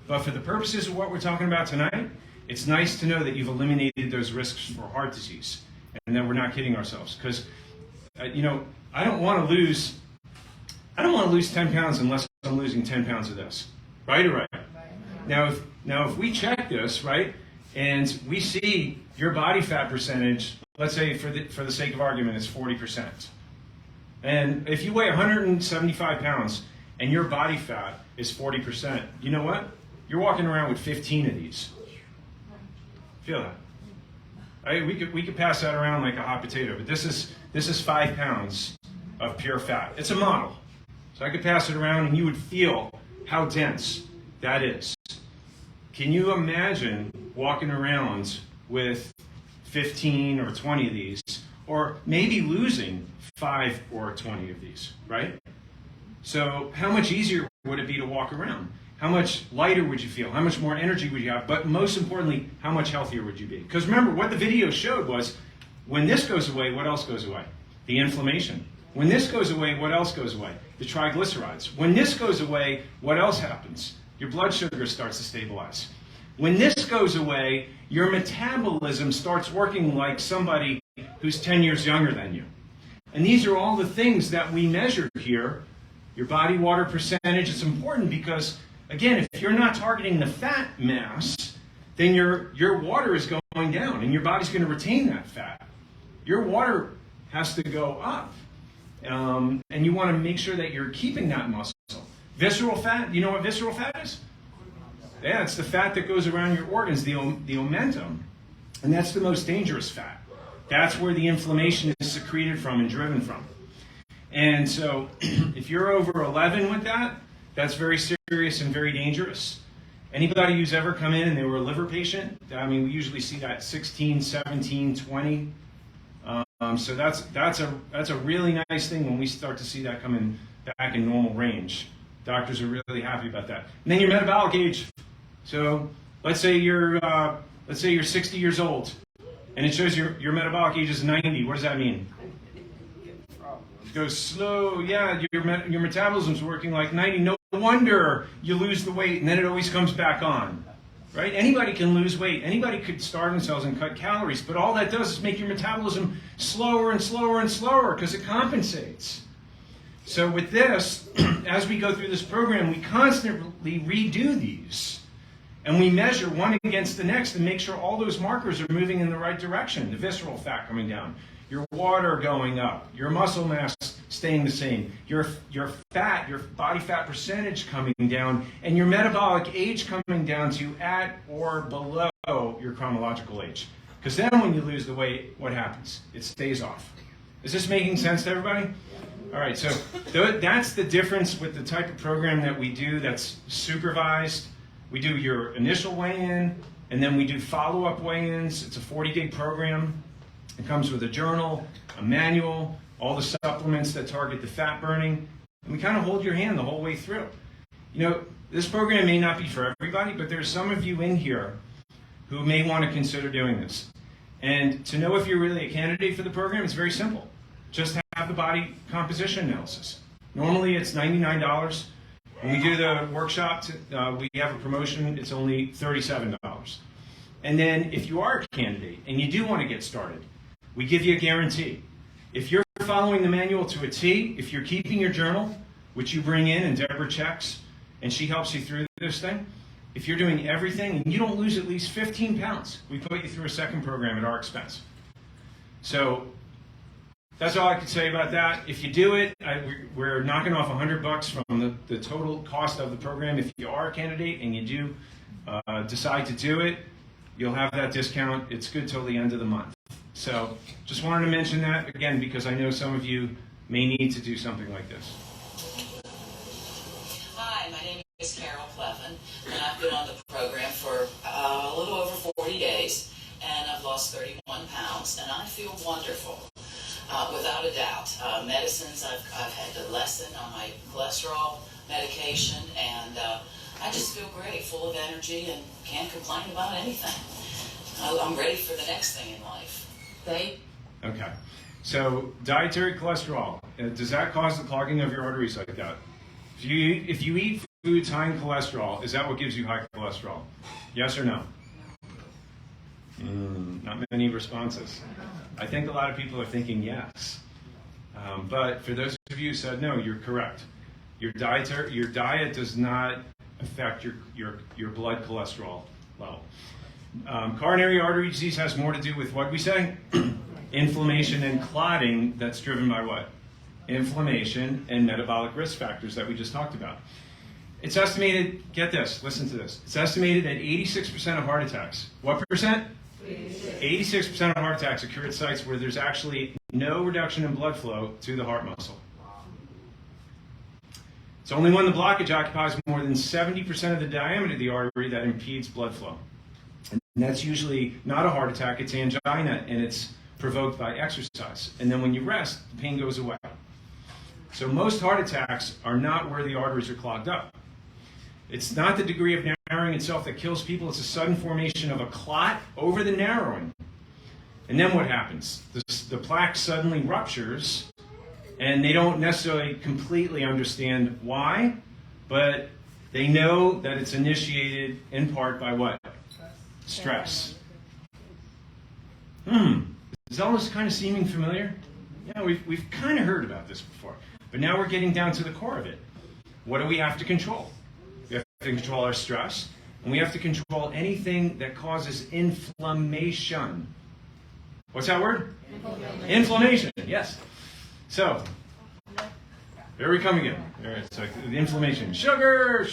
Speaker 1: But for the purposes of what we're talking about tonight, it's nice to know that you've eliminated those risks for heart disease and that we're not kidding ourselves. Because, I don't want to lose 10 pounds unless I'm losing 10 pounds of this. Right or right? Now, if we check this, right, and we see your body fat percentage, let's say for the sake of argument, it's 40%. And if you weigh 175 pounds and your body fat is 40%, you know what? You're walking around with 15 of these. Feel that? We could pass that around like a hot potato, but this is 5 pounds of pure fat. It's a model. So I could pass it around and you would feel how dense that is. Can you imagine walking around with 15 or 20 of these, or maybe losing 5 or 20 of these, right? So how much easier would it be to walk around? How much lighter would you feel? How much more energy would you have? But most importantly, how much healthier would you be? Because remember, what the video showed was, when this goes away, what else goes away? The inflammation. When this goes away, what else goes away? The triglycerides. When this goes away, what else happens? Your blood sugar starts to stabilize. When this goes away, your metabolism starts working like somebody who's 10 years younger than you. And these are all the things that we measure here. Your body water percentage is important because, again, if you're not targeting the fat mass, then your water is going down and your body's going to retain that fat. Your water has to go up. And you want to make sure that you're keeping that muscle. Visceral fat, you know what visceral fat is? Yeah, it's the fat that goes around your organs, the omentum. And that's the most dangerous fat. That's where the inflammation is secreted from and driven from. And so if you're over 11 with that, that's very serious and very dangerous. Anybody who's ever come in and they were a liver patient, I mean, we usually see that 16, 17, 20. So that's a really nice thing when we start to see that coming back in normal range. Doctors are really happy about that. And then your metabolic age. So let's say you're 60 years old, and it shows your metabolic age is 90. What does that mean? It goes slow. Yeah, your metabolism's working like 90. No wonder you lose the weight, and then it always comes back on. Right? Anybody can lose weight. Anybody could starve themselves and cut calories, but all that does is make your metabolism slower and slower and slower because it compensates. So with this, as we go through this program, we constantly redo these. And we measure one against the next and make sure all those markers are moving in the right direction. The visceral fat coming down, your water going up, your muscle mass staying the same, your fat, your body fat percentage coming down, and your metabolic age coming down to at or below your chronological age. Because then when you lose the weight, what happens? It stays off. Is this making sense to everybody? All right, so that's the difference with the type of program that we do that's supervised. We do your initial weigh-in, and then we do follow-up weigh-ins. It's a 40-day program. It comes with a journal, a manual, all the supplements that target the fat burning, and we kind of hold your hand the whole way through. You know, this program may not be for everybody, but there's some of you in here who may want to consider doing this. And to know if you're really a candidate for the program, it's very simple. Just have the body composition analysis. Normally it's $99. When we do the workshop, we have a promotion, it's only $37. And then if you are a candidate and you do want to get started, we give you a guarantee. If you're following the manual to a T, if you're keeping your journal, which you bring in and Deborah checks, and she helps you through this thing, if you're doing everything and you don't lose at least 15 pounds, we put you through a second program at our expense. So that's all I can say about that. If you do it, we're knocking off $100 from the total cost of the program. If you are a candidate and you do decide to do it, you'll have that discount. It's good till the end of the month. So just wanted to mention that again because I know some of you may need to do something like this.
Speaker 4: Hi, my name is Carol Cleffin, and I've been on the program for a little over 40 days, and I've lost 31 pounds, and I feel wonderful, without a doubt. Medicines, I've had to lessen on my cholesterol medication, and I just feel great, full of energy, and can't complain about anything. I'm ready for the next thing in life.
Speaker 1: Okay. So dietary cholesterol, does that cause the clogging of your arteries like that? If you eat foods high in cholesterol, is that what gives you high cholesterol? Yes or no? Not many responses. I think a lot of people are thinking yes. But for those of you who said no, you're correct. Your diet does not affect your blood cholesterol level. Coronary artery disease has more to do with what we say? Inflammation and clotting that's driven by what? Inflammation and metabolic risk factors that we just talked about. It's estimated, get this, listen to this. It's estimated that 86% of heart attacks, what percent? 86% of heart attacks occur at sites where there's actually no reduction in blood flow to the heart muscle. It's only when the blockage occupies more than 70% of the diameter of the artery that impedes blood flow. And that's usually not a heart attack, it's angina, and it's provoked by exercise. And then when you rest, the pain goes away. So most heart attacks are not where the arteries are clogged up. It's not the degree of narrowing itself that kills people, it's a sudden formation of a clot over the narrowing. And then what happens? The plaque suddenly ruptures, and they don't necessarily completely understand why, but they know that it's initiated in part by what? Stress. Is all this kind of seeming familiar? Yeah, we've kind of heard about this before. But now we're getting down to the core of it. What do we have to control? We have to control our stress, and we have to control anything that causes inflammation. What's that word? Inflammation, yes. So, here we come again. It's like the inflammation. Sugar,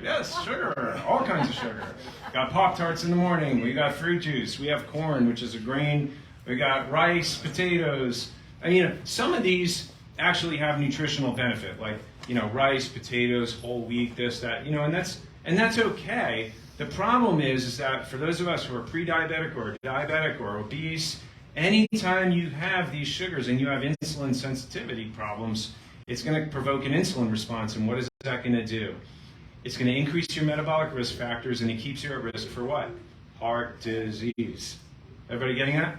Speaker 1: yes, sugar, all kinds of sugar. Got Pop-Tarts in the morning, we got fruit juice, we have corn, which is a grain, we got rice, potatoes. And, some of these actually have nutritional benefit, like, rice, potatoes, whole wheat, this, that, and that's okay. The problem is that for those of us who are pre-diabetic or diabetic or obese, anytime you have these sugars and you have insulin sensitivity problems, it's going to provoke an insulin response. And what is that going to do? It's going to increase your metabolic risk factors, and it keeps you at risk for what? Heart disease. Everybody getting that?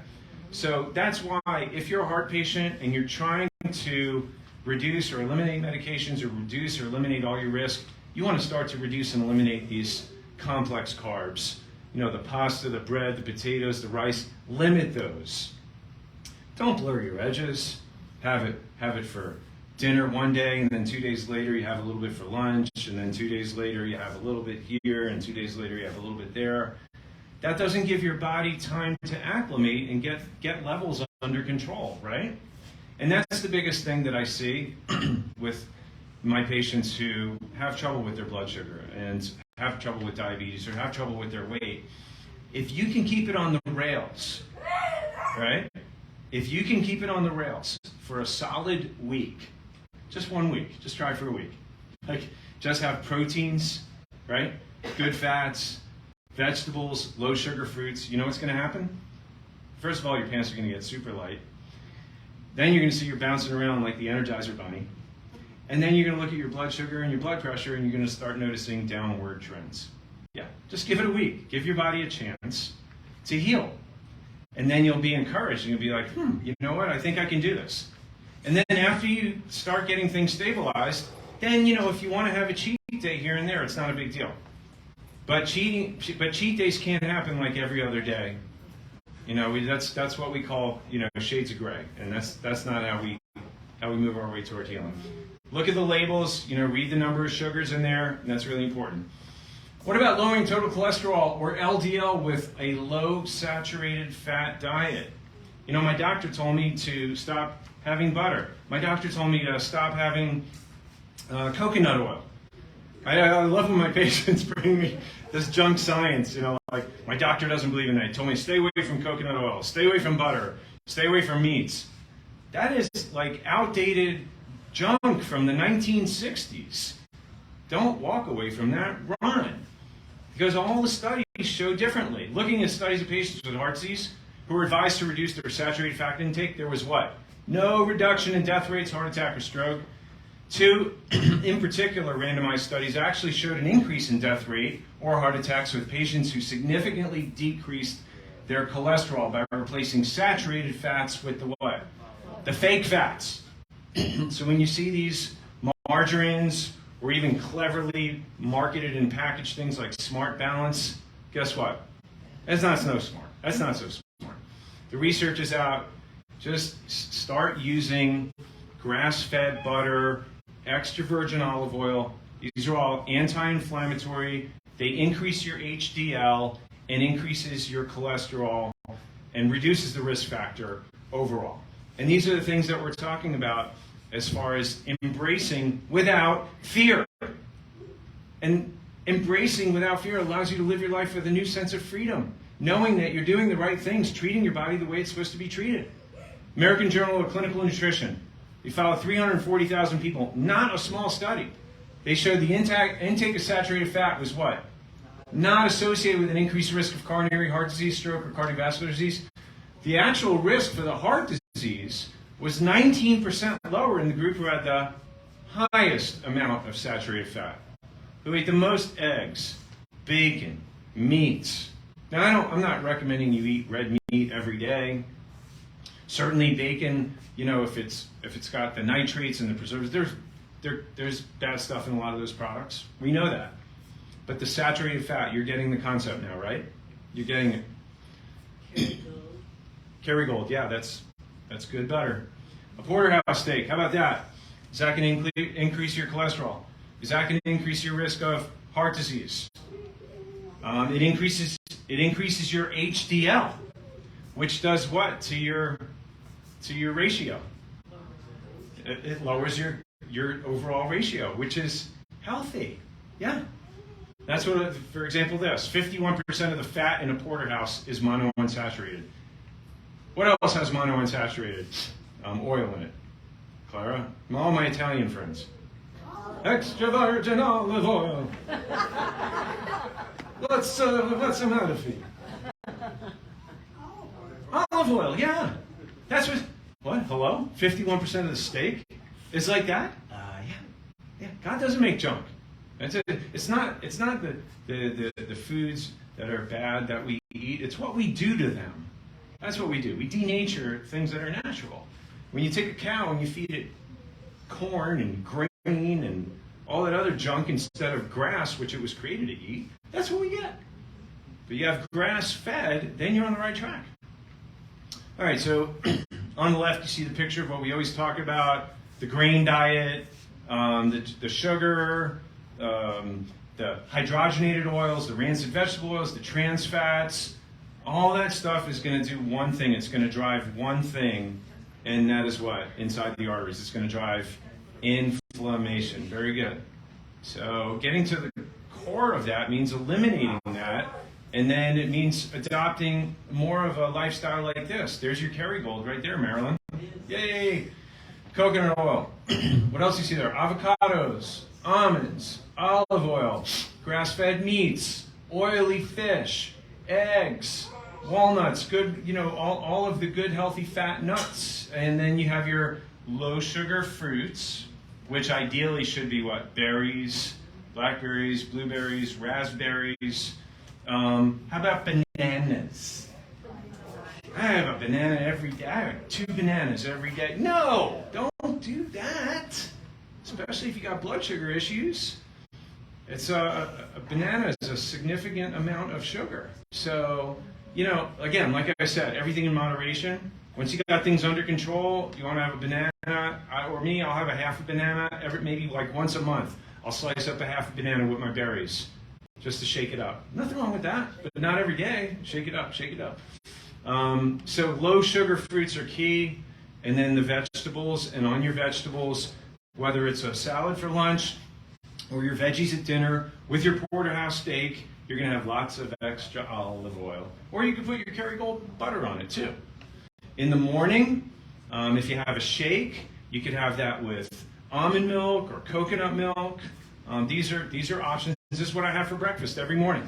Speaker 1: So that's why if you're a heart patient and you're trying to reduce or eliminate medications or reduce or eliminate all your risk, you want to start to reduce and eliminate these complex carbs. The pasta, the bread, the potatoes, the rice, limit those. Don't blur your edges. Have it for dinner one day, and then 2 days later you have a little bit for lunch, and then 2 days later you have a little bit here, and 2 days later you have a little bit there. That doesn't give your body time to acclimate and get levels under control, right? And that's the biggest thing that I see with my patients who have trouble with their blood sugar and have trouble with diabetes or have trouble with their weight. If you can keep it on the rails, right? If you can keep it on the rails for a solid week, just 1 week, just try for a week. Just have proteins, right? Good fats, vegetables, low sugar fruits. You know what's going to happen? first of all, your pants are going to get super light. Then you're going to see you're bouncing around like the Energizer Bunny. And then you're going to look at your blood sugar and your blood pressure, and you're going to start noticing downward trends. Yeah, just give it a week. Give your body a chance to heal. And then you'll be encouraged, and you'll be like, you know what, I think I can do this. And then after you start getting things stabilized, then, if you want to have a cheat day here and there, it's not a big deal. But cheat days can't happen like every other day. That's what we call, shades of gray, and that's not how we move our way toward healing. Look at the labels, read the number of sugars in there, and that's really important. What about lowering total cholesterol, or LDL, with a low saturated fat diet? My doctor told me to stop having butter. My doctor told me to stop having coconut oil. I love when my patients bring me this junk science, like my doctor doesn't believe in that. He told me stay away from coconut oil, stay away from butter, stay away from meats. That is like outdated junk from the 1960s. Don't walk away from that, run. Because all the studies show differently. Looking at studies of patients with heart disease who were advised to reduce their saturated fat intake, there was what? No reduction in death rates, heart attack, or stroke. 2, in particular, randomized studies actually showed an increase in death rate or heart attacks with patients who significantly decreased their cholesterol by replacing saturated fats with the what? The fake fats. So when you see these margarines, or even cleverly marketed and packaged things like Smart Balance, guess what? That's not so smart. That's not so smart. The research is out. Just start using grass-fed butter, extra virgin olive oil. These are all anti-inflammatory. They increase your HDL and increases your cholesterol and reduces the risk factor overall. And these are the things that we're talking about as far as embracing without fear. And embracing without fear allows you to live your life with a new sense of freedom, knowing that you're doing the right things, treating your body the way it's supposed to be treated. American Journal of Clinical Nutrition. They followed 340,000 people, not a small study. They showed the intake of saturated fat was what? Not associated with an increased risk of coronary heart disease, stroke, or cardiovascular disease. The actual risk for the heart disease was 19% lower in the group who had the highest amount of saturated fat, who ate the most eggs, bacon, meats. Now, I'm not recommending you eat red meat every day. Certainly bacon, if it's got the nitrates and the preservatives, there's bad stuff in a lot of those products. We know that. But the saturated fat, you're getting the concept now, right? You're getting it. Kerrygold, yeah, that's good butter. A porterhouse steak, how about that? Is that going to increase your cholesterol? Is that going to increase your risk of heart disease? It increases your HDL, which does what to your ratio? It lowers your overall ratio, which is healthy. Yeah. That's what, for example, this 51% of the fat in a porterhouse is monounsaturated. What else has monounsaturated oil in it? Clara? All my Italian friends. Extra virgin olive oil. What's a Malafi? Olive oil, yeah. That's what? Hello? 51% of the steak is like that? Yeah. God doesn't make junk. It's not the foods that are bad that we eat. It's what we do to them. That's what we do. We denature things that are natural. When you take a cow and you feed it corn and grain and all that other junk instead of grass, which it was created to eat, that's what we get. But you have grass-fed, then you're on the right track. All right, so on the left you see the picture of what we always talk about, the grain diet, the sugar, the hydrogenated oils, the rancid vegetable oils, the trans fats. All that stuff is going to do one thing. It's going to drive one thing, and that is what? Inside the arteries. It's going to drive inflammation. Very good. So getting to the core of that means eliminating that, and then it means adopting more of a lifestyle like this. There's your Kerrygold right there, Marilyn. Yay! Coconut oil. What else do you see there? Avocados, almonds, olive oil, grass-fed meats, oily fish, eggs, walnuts, good, all of the good healthy fat nuts. And then you have your low sugar fruits, which ideally should be what? Berries, blackberries, blueberries, raspberries. How about bananas? I have a banana every day. I have 2 bananas every day. No, don't do that. Especially if you got blood sugar issues. It's a banana is a significant amount of sugar. So, again, like I said, everything in moderation. Once you got things under control, you want to have a banana, or me, I'll have a half a banana maybe like once a month. I'll slice up a half a banana with my berries just to shake it up. Nothing wrong with that, but not every day. Shake it up, shake it up. So low sugar fruits are key, and then the vegetables, and on your vegetables, whether it's a salad for lunch or your veggies at dinner with your porterhouse steak, you're going to have lots of extra olive oil. Or you can put your Kerrygold butter on it too. In the morning, if you have a shake, you could have that with almond milk or coconut milk. These are options. This is what I have for breakfast every morning.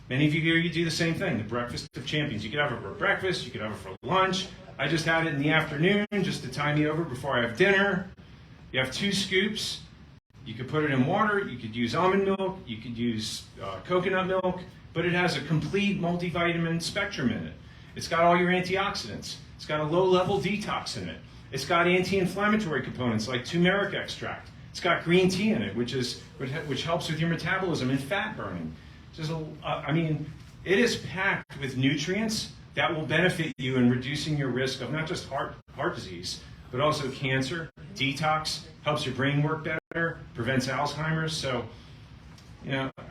Speaker 1: Many of you here, you do the same thing, the breakfast of champions. You could have it for breakfast, you could have it for lunch. I just had it in the afternoon just to tie me over before I have dinner. You have 2 scoops. You could put it in water, you could use almond milk, you could use coconut milk, but it has a complete multivitamin spectrum in it. It's got all your antioxidants. It's got a low-level detox in it. It's got anti-inflammatory components like turmeric extract. It's got green tea in it, which helps with your metabolism and fat burning. It is packed with nutrients that will benefit you in reducing your risk of not just heart disease, but also cancer, detox, helps your brain work better, prevents Alzheimer's. So,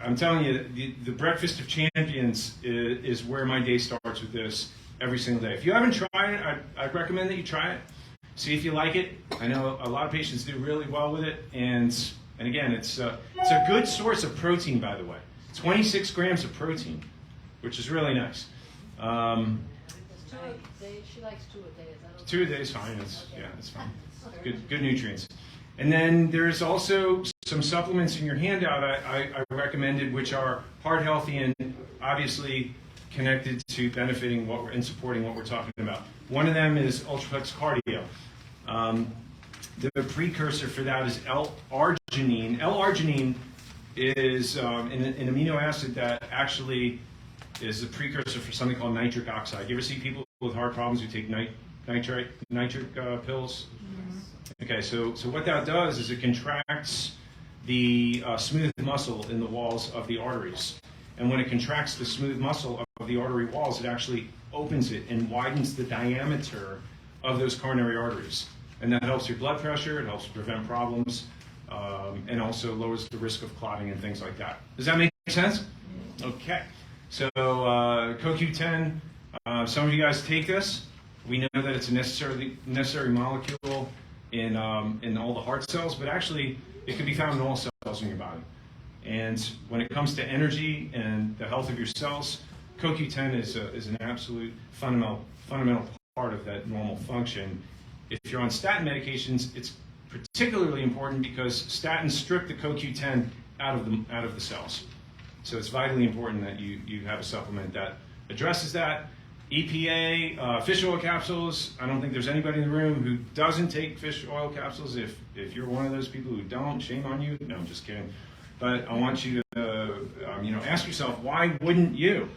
Speaker 1: I'm telling you, the Breakfast of Champions is where my day starts with this every single day. If you haven't tried it, I'd recommend that you try it. See if you like it. I know a lot of patients do really well with it, and again, it's a good source of protein, by the way. 26 grams of protein, which is really nice.
Speaker 5: She likes 2 a day. Is that okay?
Speaker 1: 2 a day is fine. It's fine. Good nutrients. And then there's also some supplements in your handout I recommended, which are heart healthy and obviously connected to benefiting and supporting what we're talking about. One of them is Ultraflex Cardio. The precursor for that is L-arginine. L-arginine is an amino acid that actually is a precursor for something called nitric oxide. You ever see people with heart problems who take nitric pills? Okay, so what that does is it contracts the smooth muscle in the walls of the arteries. And when it contracts the smooth muscle of the artery walls, it actually opens it and widens the diameter of those coronary arteries. And that helps your blood pressure, it helps prevent problems, and also lowers the risk of clotting and things like that. Does that make sense? Okay. So CoQ10, some of you guys take this. We know that it's a necessary molecule in all the heart cells, but actually it can be found in all cells in your body. And when it comes to energy and the health of your cells, CoQ10 is an absolute fundamental part of that normal function. If you're on statin medications, it's particularly important because statins strip the CoQ10 out of the cells. So it's vitally important that you have a supplement that addresses that. EPA, fish oil capsules. I don't think there's anybody in the room who doesn't take fish oil capsules. If you're one of those people who don't, shame on you. No, I'm just kidding. But I want you to ask yourself, why wouldn't you?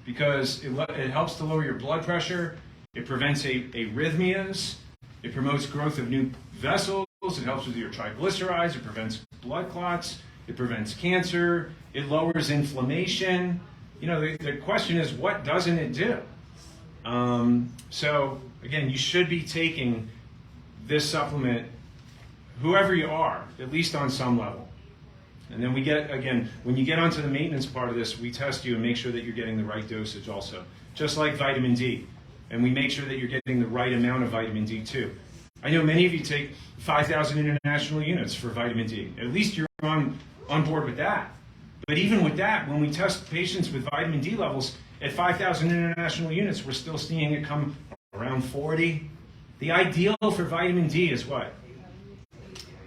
Speaker 1: Because it helps to lower your blood pressure. It prevents arrhythmias. It promotes growth of new vessels. It helps with your triglycerides. It prevents blood clots. It prevents cancer. It lowers inflammation. The question is, what doesn't it do? So again, you should be taking this supplement, whoever you are, at least on some level. And then when you get onto the maintenance part of this, we test you and make sure that you're getting the right dosage also, just like vitamin D. And we make sure that you're getting the right amount of vitamin D too. I know many of you take 5,000 international units for vitamin D. At least you're on board with that. But even with that, when we test patients with vitamin D levels at 5,000 international units, we're still seeing it come around 40. The ideal for vitamin D is what?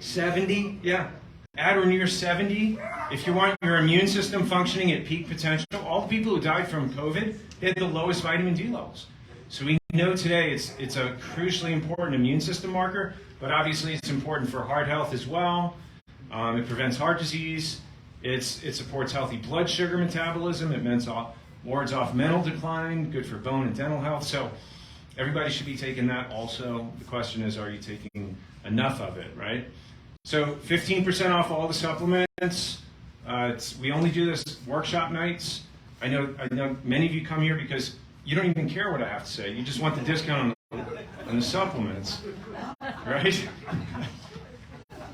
Speaker 1: 70? Yeah. at or near 70, if you want your immune system functioning at peak potential, all the people who died from COVID, they had the lowest vitamin D levels. So we know today it's a crucially important immune system marker, but obviously it's important for heart health as well. It prevents heart disease. It supports healthy blood sugar metabolism. It wards off mental decline, good for bone and dental health. So everybody should be taking that also. The question is, are you taking enough of it, right? So 15% off all the supplements. We only do this workshop nights. I know many of you come here because you don't even care what I have to say. You just want the discount on the supplements, right?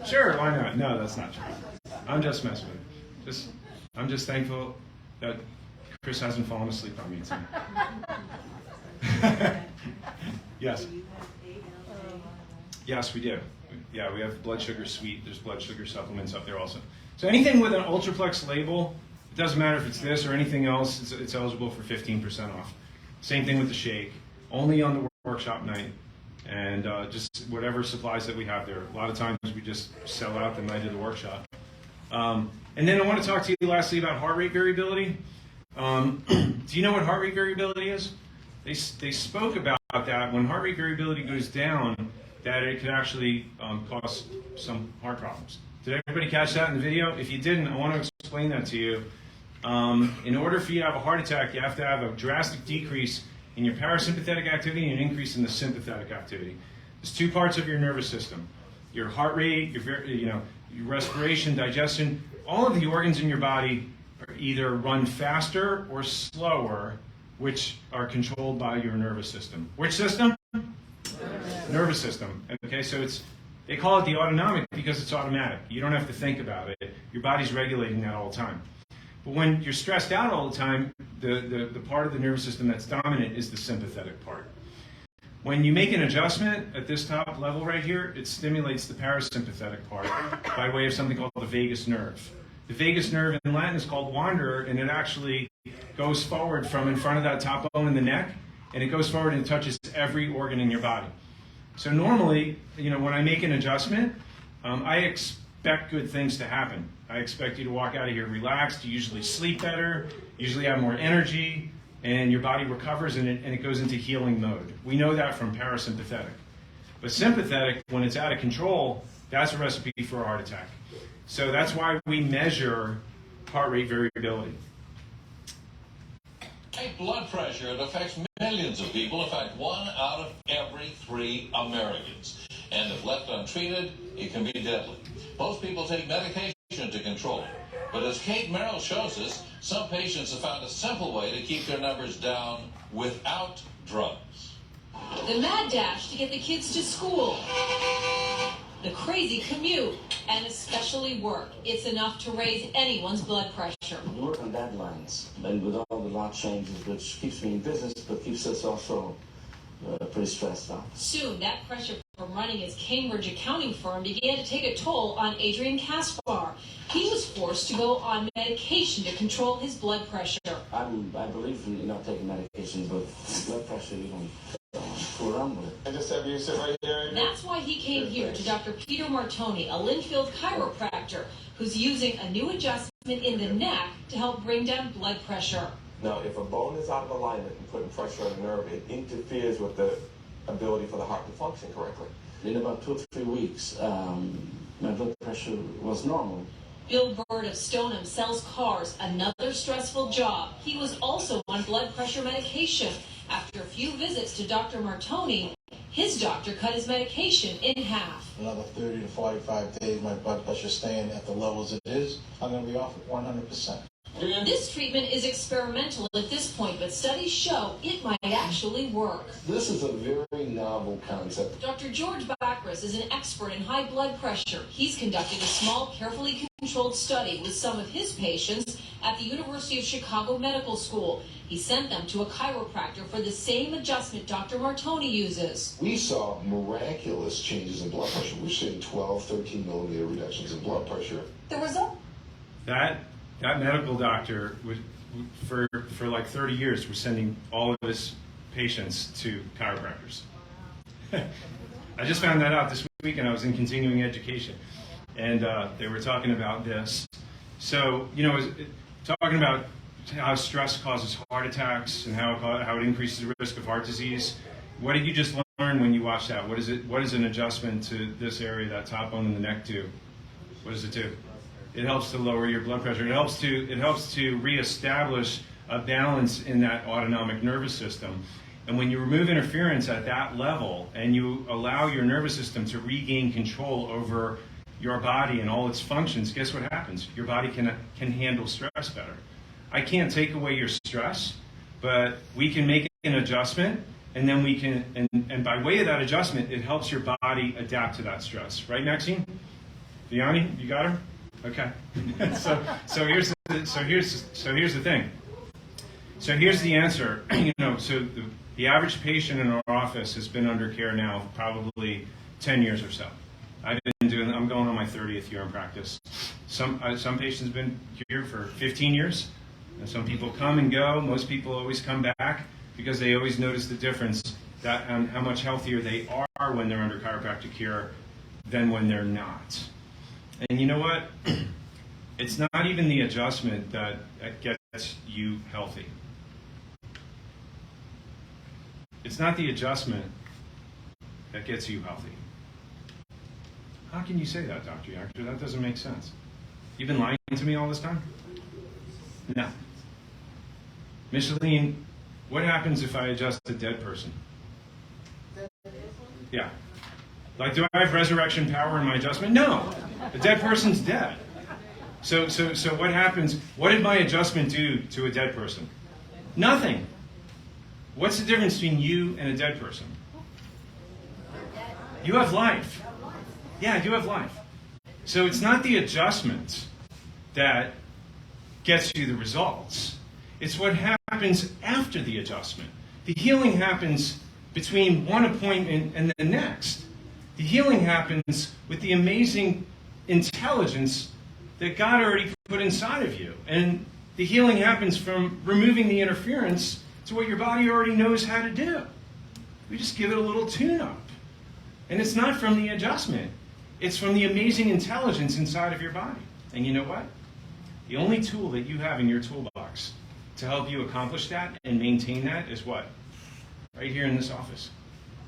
Speaker 1: Sure, why not? No, that's not true. I'm just messing with you. I'm just thankful that Chris hasn't fallen asleep on me tonight. Yes. Yes, we do. Yeah, we have blood sugar sweet. There's blood sugar supplements up there also. So anything with an Ultraplex label, it doesn't matter if it's this or anything else, it's eligible for 15% off. Same thing with the shake, only on the workshop night. And just whatever supplies that we have there. A lot of times we just sell out the night of the workshop. And then I want to talk to you lastly about heart rate variability. Do you know what heart rate variability is? They spoke about that when heart rate variability goes down, that it could actually cause some heart problems. Did everybody catch that in the video? If you didn't, I want to explain that to you. In order for you to have a heart attack, you have to have a drastic decrease in your parasympathetic activity and an increase in the sympathetic activity. There's two parts of your nervous system: your heart rate, your respiration, digestion. All of the organs in your body are either run faster or slower, which are controlled by your nervous system. Which system? Nervous system. Okay, so they call it the autonomic because it's automatic. You don't have to think about it. Your body's regulating that all the time. But when you're stressed out all the time, the part of the nervous system that's dominant is the sympathetic part. When you make an adjustment at this top level right here, it stimulates the parasympathetic part by way of something called the vagus nerve. The vagus nerve in Latin is called wanderer, and it actually goes forward from in front of that top bone in the neck, and it goes forward and touches every organ in your body. So normally, when I make an adjustment, I expect good things to happen. I expect you to walk out of here relaxed. You usually sleep better, usually have more energy, and your body recovers and it goes into healing mode. We know that from parasympathetic. But sympathetic, when it's out of control, that's a recipe for a heart attack. So that's why we measure heart rate variability.
Speaker 6: High blood pressure, it affects millions of people. In fact, 1 out of every 3 Americans. And if left untreated, it can be deadly. Most people take medication to control it. But as Kate Merrill shows us, some patients have found a simple way to keep their numbers down without drugs.
Speaker 7: The mad dash to get the kids to school. The crazy commute, and especially work. It's enough to raise anyone's blood pressure.
Speaker 8: We work on deadlines, and with all the law changes, which keeps me in business, but keeps us also pretty stressed out.
Speaker 7: Soon, that pressure from running his Cambridge accounting firm began to take a toll on Adrian Kaspar. He was forced to go on medication to control his blood pressure.
Speaker 8: I believe in not taking medications, but blood pressure, you can fool around with it.
Speaker 9: I just have you sit right here.
Speaker 7: That's why he came here to Dr. Peter Martoni, a Linfield chiropractor, who's using a new adjustment in the neck to help bring down blood pressure.
Speaker 9: Now, if a bone is out of alignment and putting pressure on the nerve, it interferes with the ability for the heart to function correctly.
Speaker 8: In about 2 or 3 weeks, my blood pressure was normal.
Speaker 7: Bill Bird of Stoneham sells cars, another stressful job. He was also on blood pressure medication. After a few visits to Dr. Martoni, his doctor cut his medication in half.
Speaker 10: Another 30 to 45 days, my blood pressure staying at the levels it is, I'm going to be off at 100%.
Speaker 7: This treatment is experimental at this point, but studies show it might actually work.
Speaker 9: This is a very novel concept.
Speaker 7: Dr. George Bacris is an expert in high blood pressure. He's conducted a small, carefully controlled study with some of his patients at the University of Chicago Medical School. He sent them to a chiropractor for the same adjustment Dr. Martoni uses.
Speaker 9: We saw miraculous changes in blood pressure. We're seeing 12, 13 millimeter reductions in blood pressure.
Speaker 7: The result?
Speaker 1: That medical doctor would, for like 30 years was sending all of his patients to chiropractors. I just found that out this week and I was in continuing education. and they were talking about this. So, talking about how stress causes heart attacks and how it increases the risk of heart disease. What did you just learn when you watched that? What is an adjustment to this area, that top bone in the neck do? What does it do? It helps to lower your blood pressure. It helps to reestablish a balance in that autonomic nervous system. And when you remove interference at that level and you allow your nervous system to regain control over your body and all its functions, guess what happens? Your body can handle stress better. I can't take away your stress, but we can make an adjustment, and then we can, and by way of that adjustment, it helps your body adapt to that stress. Right, Maxine? Vianney, you got her? Okay. so here's the thing. So here's the answer. So the average patient in our office has been under care now probably 10 years or so. I'm going on my 30th year in practice. Some patients have been here for 15 years. And some people come and go. Most people always come back because they always notice the difference how much healthier they are when they're under chiropractic care than when they're not. And you know what? It's not even the adjustment that gets you healthy. It's not the adjustment that gets you healthy. How can you say that, Dr. Yachter? That doesn't make sense. You've been lying to me all this time? No. Micheline, what happens if I adjust a dead person? Yeah. Like, do I have resurrection power in my adjustment? No. A dead person's dead. So what happens? What did my adjustment do to a dead person? Nothing. What's the difference between you and a dead person? You have life. Yeah, you have life. So it's not the adjustment that gets you the results. It's what happens after the adjustment. The healing happens between one appointment and the next. The healing happens with the amazing intelligence that God already put inside of you. And the healing happens from removing the interference to what your body already knows how to do. We just give it a little tune-up. And it's not from the adjustment. It's from the amazing intelligence inside of your body. And you know what? The only tool that you have in your toolbox to help you accomplish that and maintain that is what? Right here in this office.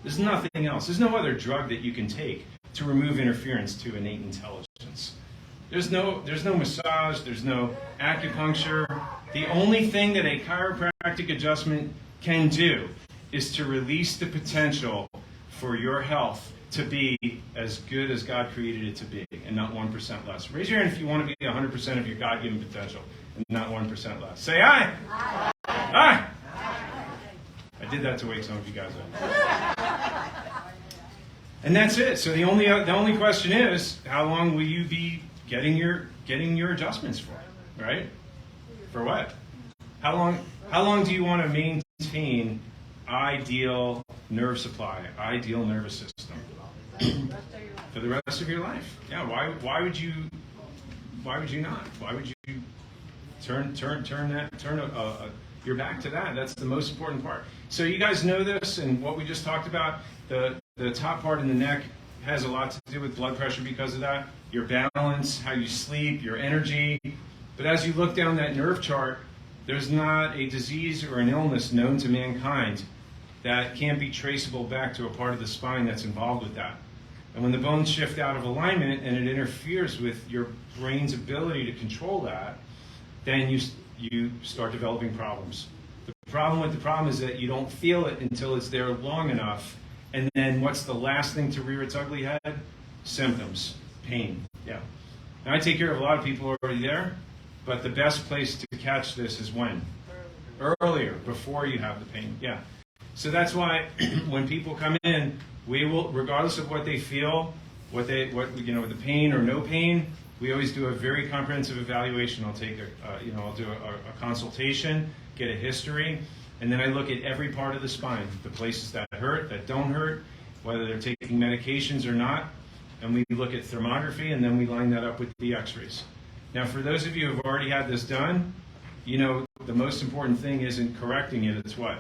Speaker 1: There's nothing else. There's no other drug that you can take to remove interference to innate intelligence. There's no massage, there's no acupuncture. The only thing that a chiropractic adjustment can do is to release the potential for your health to be as good as God created it to be, and not 1% less. Raise your hand if you want to be 100% of your God-given potential, and not 1% less. Say aye. Aye. Aye. I did that to wake some of you guys up. And that's it. So the only question is, how long will you be getting your adjustments for? Right? For what? How long do you want to maintain ideal nerve supply, ideal nervous system? For the rest of your life. Yeah. Why would you not? Why would you turn your back to that? That's the most important part. So you guys know this, and what we just talked about, the top part in the neck has a lot to do with blood pressure because of that. Your balance, how you sleep, your energy. But as you look down that nerve chart, there's not a disease or an illness known to mankind that can't be traceable back to a part of the spine that's involved with that. And when the bones shift out of alignment and it interferes with your brain's ability to control that, then you start developing problems. The problem is that you don't feel it until it's there long enough. And then what's the last thing to rear its ugly head? Symptoms, pain. Yeah. Now I take care of a lot of people already there, but the best place to catch this is when? Earlier, before you have the pain. Yeah. So that's why when people come in, we will, regardless of what they feel, with the pain or no pain, we always do a very comprehensive evaluation. I'll take I'll do a consultation, get a history, and then I look at every part of the spine, the places that hurt, that don't hurt, whether they're taking medications or not, and we look at thermography, and then we line that up with the x-rays. Now, for those of you who have already had this done, the most important thing isn't correcting it, it's what?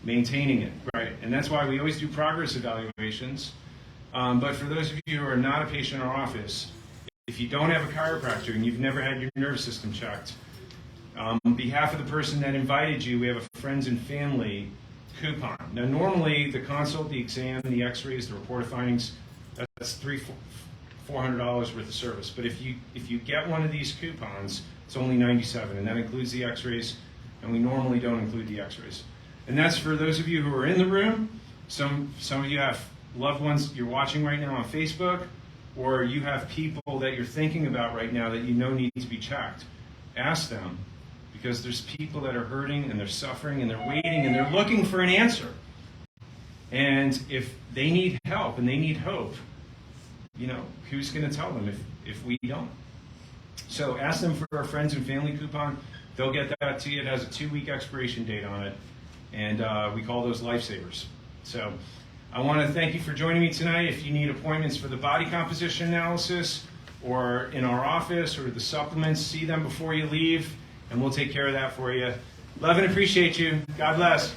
Speaker 1: Maintaining it, right? And that's why we always do progress evaluations. But for those of you who are not a patient in our office, if you don't have a chiropractor and you've never had your nervous system checked, on behalf of the person that invited you, we have a friends and family coupon. Now, normally the consult, the exam, the x-rays, the report of findings, that's $400 worth of service. But if you get one of these coupons, it's only $97, and that includes the x-rays, and we normally don't include the x-rays. And that's for those of you who are in the room. Some of you have loved ones you're watching right now on Facebook, or you have people that you're thinking about right now that you know need to be checked. Ask them, because there's people that are hurting and they're suffering and they're waiting and they're looking for an answer. And if they need help and they need hope, you know, who's going to tell them if we don't? So ask them for our friends and family coupon. They'll get that to you. It has a 2-week expiration date on it. And we call those lifesavers. So I want to thank you for joining me tonight. If you need appointments for the body composition analysis or in our office or the supplements, see them before you leave, and we'll take care of that for you. Love and appreciate you. God bless.